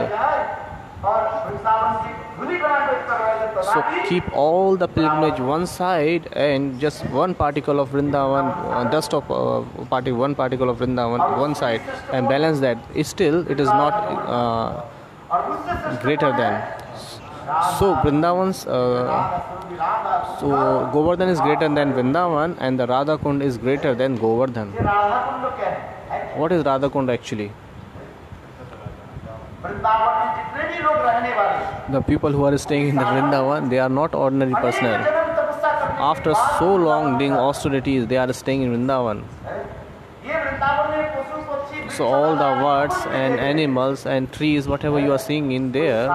S1: और वृंदावन की धुनी बना के करवाया
S2: So keep all the pilgrimage one side and just one particle of Vrindavan, dust of one particle of Vrindavan one side, and balance that. It is not
S1: और उससे
S2: greater than. So Vrindavan's so Govardhan is greater than Vrindavan, and the Radha Kund is greater than Govardhan.
S1: ये राधा कुंड क्या है
S2: What is Radha Kund actually?
S1: Vrindavan में जितने भी लोग रहने वाले
S2: The people who are staying in the Vrindavan, they are not ordinary personnel.
S1: जन्म तपस्या करने
S2: After so long doing austerities, they are staying in Vrindavan.
S1: ये वृंदावन में पशु पक्षी
S2: So all the birds and animals and trees, whatever you are seeing in there,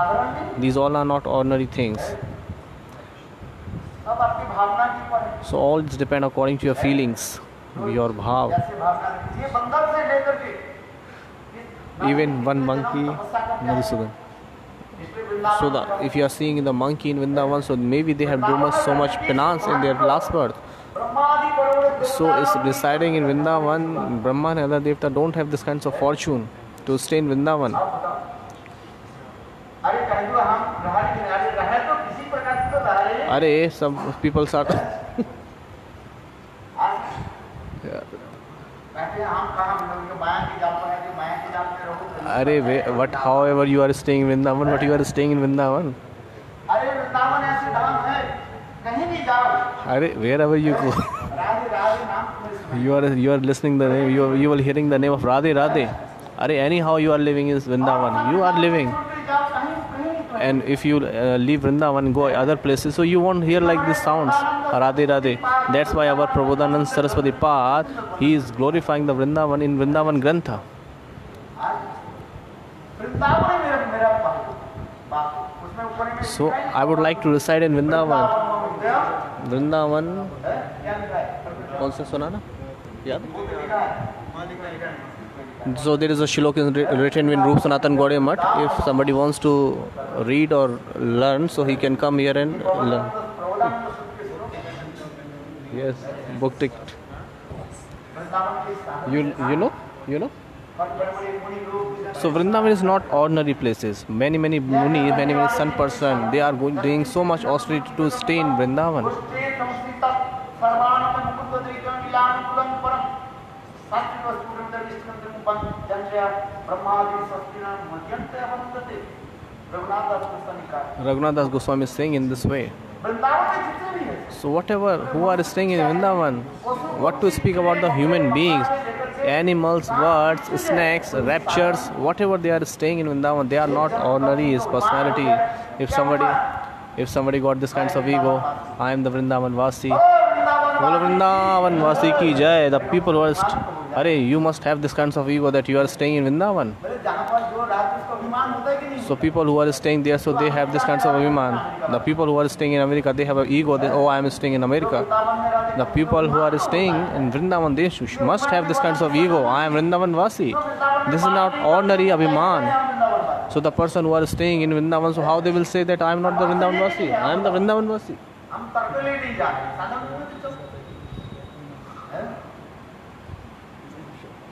S2: these all are not ordinary things.
S1: सब आपकी भावना की पर है
S2: So all it's depend according to your feelings, your bhav.
S1: जैसे भावना ये बंदर से लेकर के
S2: Even one monkey, Madhusudan. So if you are seeing the monkey in Vrindavan, so maybe they have done so much penance in their last birth.
S1: ब्रह्मादि बड़े बड़े
S2: So is residing in Vrindavan, Brahma and other devta don't have this kinds of fortune to stay in Vrindavan.
S1: अरे कह दो हम रहाड़ी किनारे रहे तो किसी प्रकार से तो रह रहे हैं
S2: Are some people start.
S1: कहते हैं हम कहाँ हम लोग बायां की जाल पर है जो बायां की जाल में रहो
S2: What however you are staying in Vrindavan, but you are staying in Vrindavan.
S1: अरे वृंदावन ऐसे धाम है कहीं भी जाओ
S2: Wherever you go,
S1: Radhe Radhe नाम तुम्हें
S2: you are listening the name, you are hearing the name of Radhe Radhe. Anyhow you are living in Vrindavan, you are living.
S1: जाओ कहीं कहीं
S2: And if you leave Vrindavan and go other places, so you won't hear like these sounds, Radhe Radhe. That's why our Prabodhanand Saraswati Path, he is glorifying the Vrindavan in Vrindavan Grantha.
S1: Vrindavan मेरा मेरा बाप उसमें ऊपर में
S2: So I would like to reside in Vrindavan. Vrindavan,
S1: क्या लिखा है
S2: कौन सा सुना ना? याद?
S1: लिखा है
S2: So there is a shloka written in Rup Sanatan Gaudiya Math. If somebody wants to read or learn, so he can come here and learn. Yes, book ticket. You know? So Vrindavan is not ordinary places. Many munis, many sant person, they are doing so much austerity to stay in Vrindavan.
S1: सर्वान मुकुंद द्रिकं लीलानुकूलं परम सात्विक वस्तुरंदर विष्णुंद्रं जन तस्य ब्रह्मादि सस्तिना मध्यन्ते अवन्दते। रघुनाथ दास गोस्वामी का
S2: Raghunath Das Goswami is saying in this way.
S1: Vrindavan में जितने भी है
S2: So whatever who are staying in Vrindavan, what to speak about the human beings, animals, birds, snakes, raptures, whatever they are staying in Vrindavan, they are not ordinary his personality. If somebody got this kinds of ego, I am the Vrindavan Vasi. Bolo Vrindavan Vasi ki jai. The people who are you must have this kinds of ego that you are staying in Vrindavan.
S1: जहाँ पर जो रहते उसको अभिमान होता है कि नहीं?
S2: So people who are staying there, so they have this kinds of abhiman. The people who are staying in America, they have an ego that, oh, I am staying in America.
S1: Vrindavan में रहते
S2: The people who are staying in Vrindavan, they must have this kinds of ego. I am Vrindavan Vasi. This is not ordinary abhiman. So the person who are staying in Vrindavan, so how they will say that I am not the Vrindavan Vasi? I am the Vrindavan Vasi.
S1: हम तर्क ले नहीं जा रहे साधन में तो चलो हैं?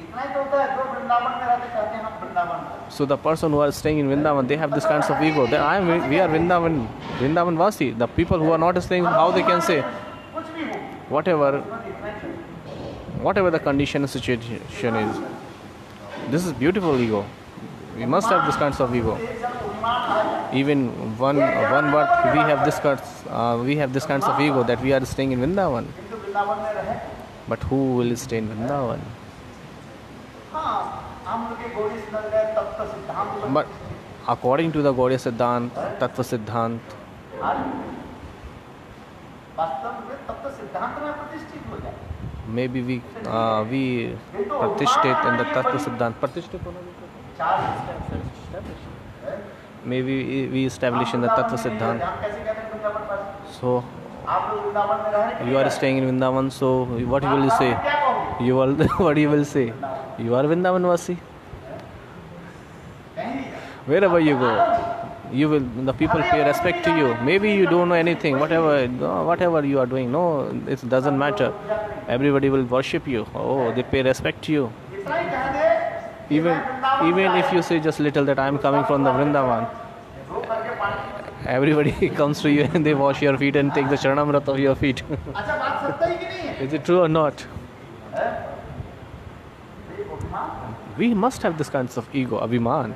S1: इतना ही तो होता है जो वृंदावन में रहते कहते हैं हम वृंदावन में।
S2: So the person who are staying in Vrindavan, they have this kinds of ego. That we are Vrindavan Vasi. The people who are not staying, how they can say
S1: कुछ भी हो
S2: whatever the condition and situation is. This is beautiful ego. We must have this kinds of ego.
S1: एक जन अभिमान आ जाए
S2: Even one word we have this kinds of ego that we are staying in Vrindavan.
S1: किंतु वृंदावन में रहे
S2: But who will stay in Vrindavan?
S1: हाँ हम लोग के गौरी सुंदर गए तत्व सिद्धांत
S2: But according to the Gaudiya Siddhant, Tattva Siddhant,
S1: वास्तव में तत्व सिद्धांत में प्रतिष्ठित हो जाए
S2: maybe we participate in the Tattva Siddhant. Participate होना भी
S1: चार
S2: maybe we establish in the Tattva Siddhant.
S1: कैसे कहते हैं वृंदावन पर
S2: So
S1: आप लोग वृंदावन में रहे
S2: you are staying in Vrindavan, so what you will say?
S1: क्या कहोगे
S2: You will what you will say? You are Vrindavan Vasi.
S1: कहीं नहीं जाए
S2: Wherever you go, the people pay respect to you. Maybe you don't know anything, whatever you are doing. No, it doesn't matter. Everybody will worship you. Oh, they pay respect to you.
S1: इतना ही कह दे
S2: Even if you say just little that I am coming from the Vrindavan,
S1: रो करके पानी
S2: everybody comes to you and they wash your feet and take the Charanamrit of your feet.
S1: अच्छा बात सत्य ही कि नहीं है
S2: Is it true or not?
S1: हैं? ये अभिमान
S2: We must have this kinds of ego, abhiman.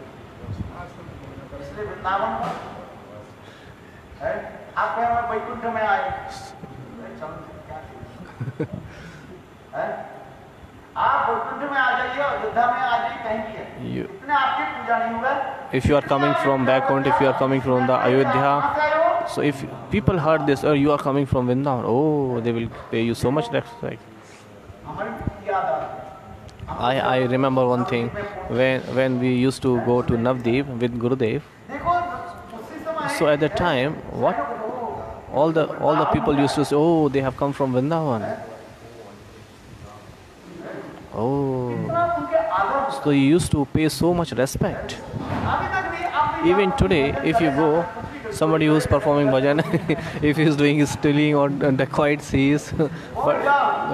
S1: इसलिए वृंदावन में हैं? आप कह रहे हैं वैकुंठ में आए अरे चलो क्या चीज़? हैं? आप वैकुंठ में आ जाइए अयोध्या में आ जाइए कहीं भी है
S2: You,
S1: इतने आपकी पूजा नहीं हुआ
S2: if you are coming from Backward, if you are coming from the Ayodhya,
S1: कहाँ से आए हो?
S2: so if people heard this, oh, you are coming from Vrindavan, oh, they will pay you so much respect.
S1: हमारी याद आ रही है
S2: I remember one thing when we used to go to Navdeep with Gurudev.
S1: देखो उसी समय
S2: So at that time, what all the people used to say, oh, they have come from Vrindavan. Oh,
S1: इतना उनके आदर
S2: so you used to pay so much respect.
S1: अभी तक भी आप
S2: Even today, if you go, somebody who's performing bhajan, if he's doing his stealing or dacoits, he is. But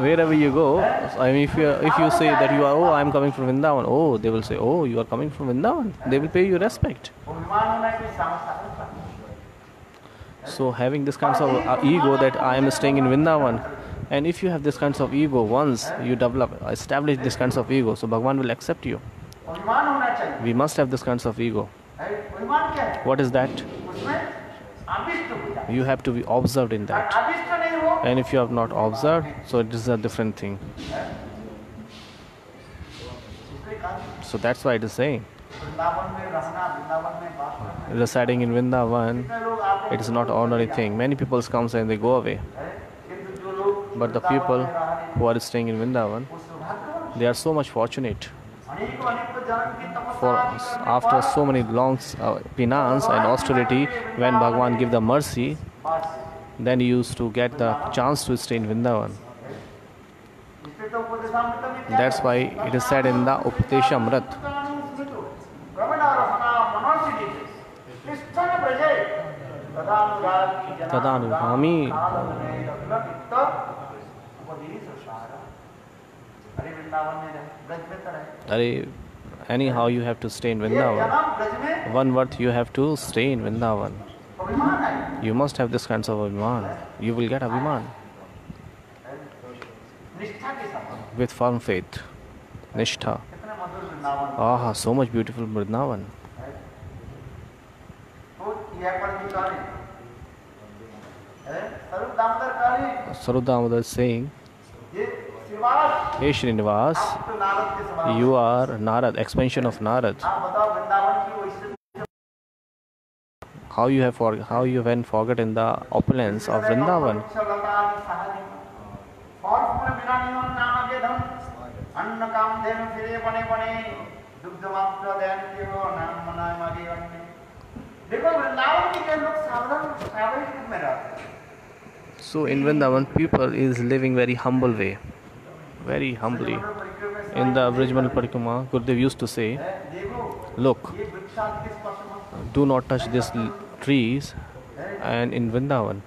S2: wherever you go, I mean, if you say that you are, oh, I am coming from Vrindavan, oh, they will say, oh, you are coming from Vrindavan. They will pay you respect.
S1: अभिमान होना कोई समस्या नहीं।
S2: So having this kinds of ego that I am staying in Vrindavan, and if you have this kinds of ego, once you establish this kinds of ego, so Bhagwan will accept you.
S1: अभिमान होना चाहिए
S2: We must have this kinds of ego.
S1: है? अभिमान क्या है
S2: What is that?
S1: उसमें आविष्ट हो जाए
S2: You have to be observed in that.
S1: आविष्ट नहीं हो
S2: And if you have not observed, so it is a different thing.
S1: इसलिए कहा
S2: So that's why it is saying,
S1: Vrindavan में रहना वृंदावन में वास करना
S2: residing in Vrindavan,
S1: कितने लोग आते
S2: it is not ordinary thing. Many people come and they go away.
S1: हैं किंतु जो लोग
S2: But the people who are staying in Vrindavan,
S1: वो सौभाग्यवान
S2: they are so much fortunate.
S1: अनेकों अनेकों जन्म की
S2: For
S1: तपस्या
S2: after so many long penance and austerity, when Bhagwan give the mercy, then he used to get the chance to stay in Vrindavan.
S1: इसलिए तो उपदेशामृत में क्या
S2: That's why it is said in the Updeshamrit. तदानुगामी. Anyhow you have to stay in Vrindavan. One word, you have to stay in Vrindavan. You must have this kinds of abhiman. You will get abhiman with firm faith, nishtha.
S1: Vrindavan.
S2: Ah, so much beautiful Vrindavan.
S1: तो यह पर भी कह रहे हैं, स्वरूप दामोदर कह रहे हैं,
S2: Sarup Damodar is saying,
S1: ये श्रीवास
S2: Hey Srinivas,
S1: आप तो नारद के समान
S2: you are Narad, expansion of Narad.
S1: आप बताओ वृंदावन की वैसे
S2: How you went forgotten the opulence of Vrindavan.
S1: और फूल बिना नियम नाम के धन अन्न काम देन फिरे बने बने दुग्ध मात्र देन के वो नाम मनाए मागे अन्य। देखो वृंदावन के लोग साधारण स्वाभाविक रूप में रहते हैं।
S2: So in Vrindavan, people is living very humble way, very humbly. In the Vrijmal Parikrama, Gurudev used to say,
S1: देखो
S2: look,
S1: ये वृक्षादि के स्पर्श मत
S2: do not touch these trees, and in Vrindavan,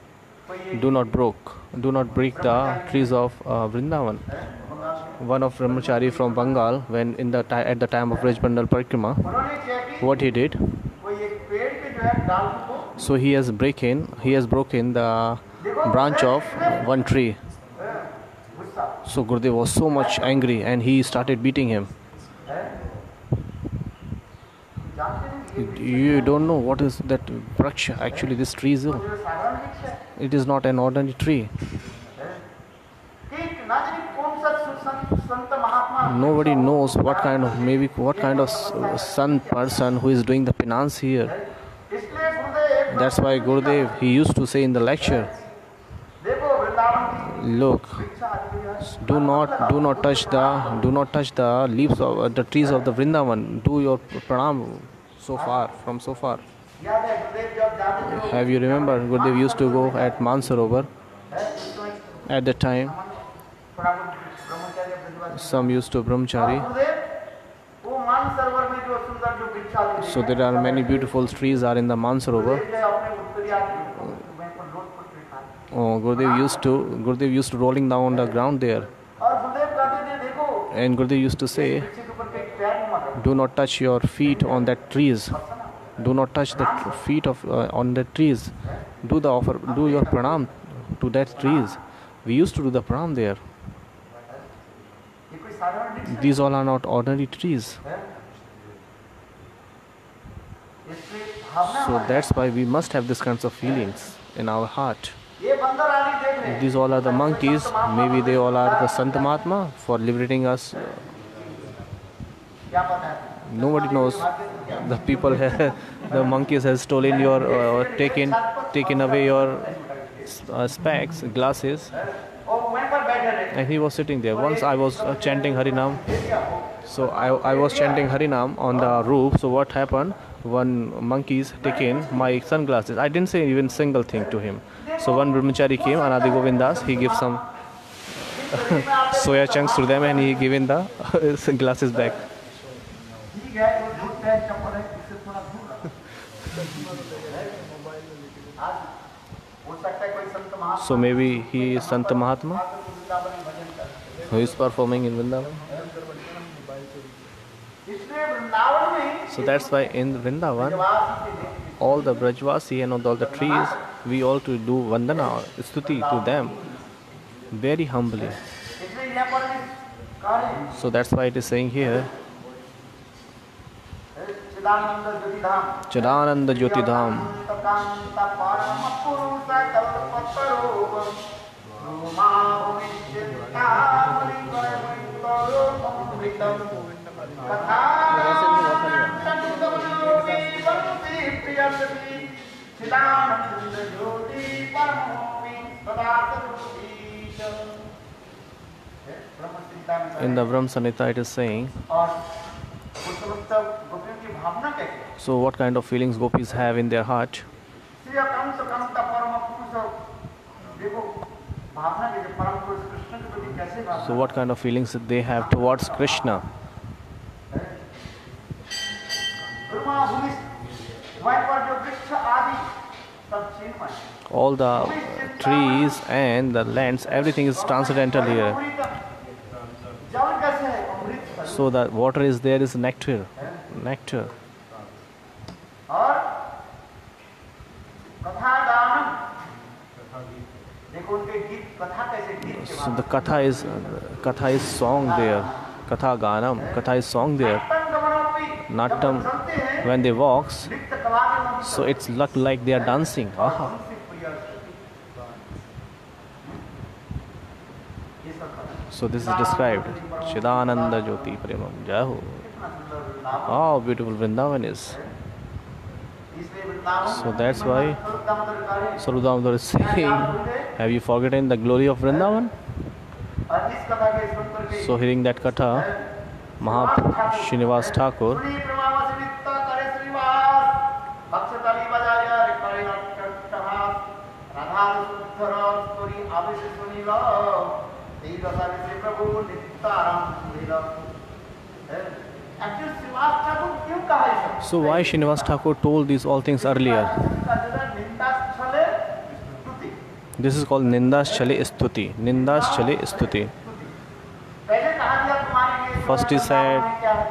S2: do not break the trees of Vrindavan. One of Brahmachari from Bengal, when at the time of Vrijmal Parikrama,
S1: उन्होंने क्या की
S2: what he did,
S1: कोई एक पेड़ के जो है डाल को
S2: so he has broken the branch of one tree.
S1: गुस्सा
S2: So Gurudev was so much angry and he started beating him.
S1: जानते हैं
S2: You don't know what is that vraksha, actually this tree is.
S1: ये साधारण वृक्ष है
S2: It is not an ordinary tree.
S1: कि ना जाने कौन सा संत महात्मा
S2: Nobody knows what kind of sant person who is doing the penance here.
S1: इसलिए गुरुदेव
S2: That's why Gurudev, he used to say in the lecture,
S1: देखो वृंदावन की
S2: look,
S1: वृक्ष आदि जो है
S2: do not touch the leaves of the trees of the Vrindavan. Do your pranam from so far.
S1: याद है गुरुदेव जब जाते थे
S2: Have you remember Gurudev used to go at Mansarovar at the time?
S1: थोड़ा ब्रह्मचर्य ब्रजवासी
S2: Some used to brahmachari.
S1: गुरुदेव वो मानसरोवर में जो सुंदर जो वृक्ष आदि
S2: So there are many beautiful trees are in the Mansarovar.
S1: गुरुदेव जो अपने उत्तरी आदि में पर लोट पर बैठा है।
S2: Oh, Gurudev used to rolling down the ground there,
S1: और गुरुदेव कहते थे देखो
S2: and Gurudev used to say,
S1: वृक्ष के ऊपर कहीं पैर नहीं मत रखो
S2: do not touch your feet on that trees. Do not touch the feet of on the trees. Do your pranam to that trees. We used to do the pranam there.
S1: ये कोई साधारण वृक्ष
S2: These all are not ordinary trees.
S1: है इसलिए भावना
S2: So that's why we must have this kinds of feelings in our heart.
S1: ये बंदर आदि देख रहे हैं
S2: These all are the monkeys. Maybe they all are the Sant Mahatma for liberating us.
S1: क्या पता है
S2: Nobody knows. The people, the monkeys has stolen your, taken away your specs, glasses,
S1: और वहीं पर बैठे रहे
S2: and he was sitting there. Once I was chanting Harinam. So I was chanting Harinam on the roof. So what happened? One monkey's taken my sunglasses. I didn't say even single thing to him. So one brahmachari came, Anadi Govindas. He gave some soya chunks to them and he given the glasses back.
S1: ठीक है वो झूठ है चप्पल है इससे थोड़ा दूर रहो आज हो सकता है कोई संत महात्मा
S2: So maybe he is Sant Mahatma
S1: Vrindavan में भजन करे
S2: who is performing in Vrindavan.
S1: इसलिए वृंदावन में
S2: So that's why in Vrindavan,
S1: वासी के देख
S2: all the Brajvasi and all the trees, we all to do Vandana, Stuti to them very humbly.
S1: इसलिए यहाँ पर कह रहे हैं
S2: So that's why it is saying here,
S1: Chidanand Jyoti Dham
S2: Chidananda Jyoti Dham.
S1: Kant परम पुरुष कल्पतरो रूमा भूमिश्चिता मणिकरमृतम कथा संगमयोगी वंशी प्रियसती चिदानंद ज्योति परमोमि सदा सद्गुणीश ब्रह्म चिंता में
S2: In the Brahm Samhita it is saying,
S1: और उस वक्त गोपियों की भावना कैसे है?
S2: so what kind of feelings gopis have in their heart?
S1: Shri Kans Kans परम पुरुष देखो भावना कैसे परम पुरुष कृष्ण के प्रति कैसे भावना
S2: So what kind of feelings they have towards Krishna?
S1: Brahma भूमि वहीं पर जो वृक्ष आदि सब चिन्मय
S2: All the trees and the lands, everything is transcendental here.
S1: जल कैसे है अमृत
S2: So the water is there is nectar.
S1: और कथा गान देखो उनके गीत कथा कैसे गीत के
S2: So the katha is song there. Katha Ganam. Katha is song there.
S1: कीर्तन
S2: Nattam, when they walks, so it's look like they are dancing. Aha. So this is described. Chidananda Jyoti Premam Jaho. How beautiful Vrindavan is. So that's why Sarup Damodar is saying, have you forgotten the glory of Vrindavan? So hearing that katha, Srinivas Thakur So why Srinivas Thakur told these all things earlier? This is called Nindas Chale Stuti. Nindas Chale Stuti. First he said,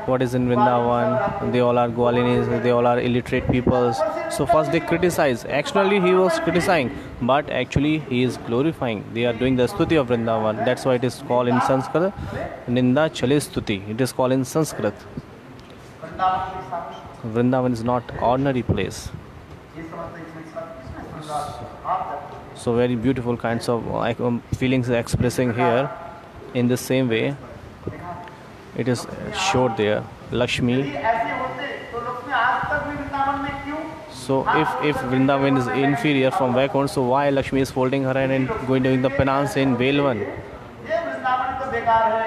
S2: what is in Vrindavan? They all are Gwalinis, they all are illiterate peoples. So first they criticize. Actually he was criticizing, but actually he is glorifying. They are doing the Stuti of Vrindavan. That's why it is called in Sanskrit Ninda Chale Stuti. It is called in Sanskrit. Vrindavan is not ordinary place. So very beautiful kinds of feelings expressing here in the same way. It is showed there. Lakshmi. So if Vrindavan is inferior from Vaikuntha, so why Lakshmi is folding her hand and going doing the penance in Velvan?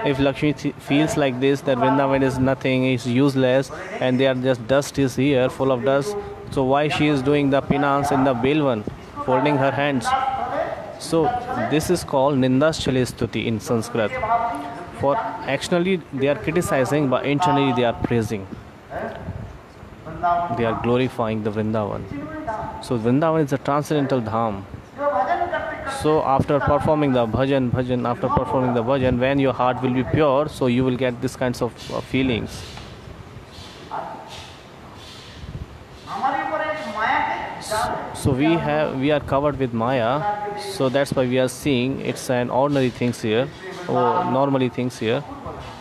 S2: If Lakshmi feels like this, that Vrindavan is nothing, is useless, and they are just dust is here, full of dust, so why she is doing the penance in the Velvan, folding her hands? So this is called Nindas Chale Stuti in Sanskrit. For actually they are criticizing, but internally they are praising. They are glorifying the Vrindavan. So Vrindavan is a transcendental dham. So after performing the bhajan, when your heart will be pure, so you will get this kinds of feelings. So we are covered with Maya, so that's why we are seeing it's an ordinary things here, or normally things here.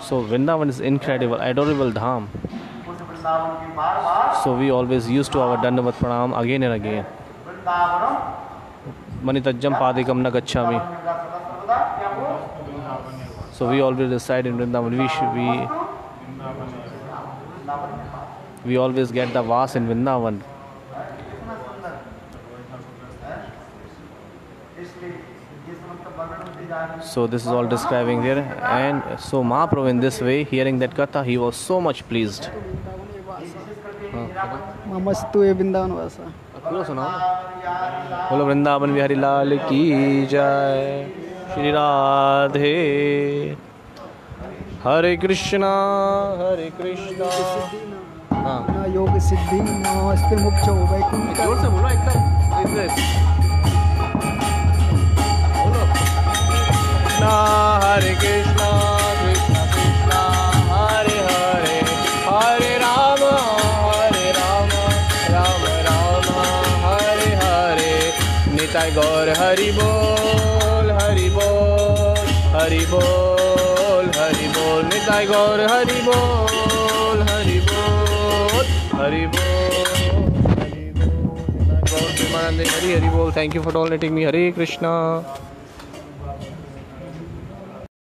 S2: So Vrindavan is incredible, adorable dham. So we always used to our Dandavat Pranam again and again. Manitajjam Padikam na gacchami. So we always reside in Vrindavan. We always get the vas in Vrindavan. So this is all describing here. And so Mahaprabhu in this way, hearing that katha, he was so much pleased.
S3: Mamastu Vrindavan Vasa.
S2: बोलो वृंदावन बिहारी लाल की जय श्री राधे हरे कृष्णा
S3: हाँ योग सिद्धि नमस्ते मुख्य हो वैकुंठ
S2: जोर से बोलो एकदम हरे कृष्णा कृष्णा कृष्णा हरे हरे हरे राम निताय गौर हरि बोल हरि बोल हरि बोल हरि बोल निताय गौर हरि बोल हरि बोल हरि बोल हरि बोल हरि बोल। Thank you for donating me. Hare Krishna.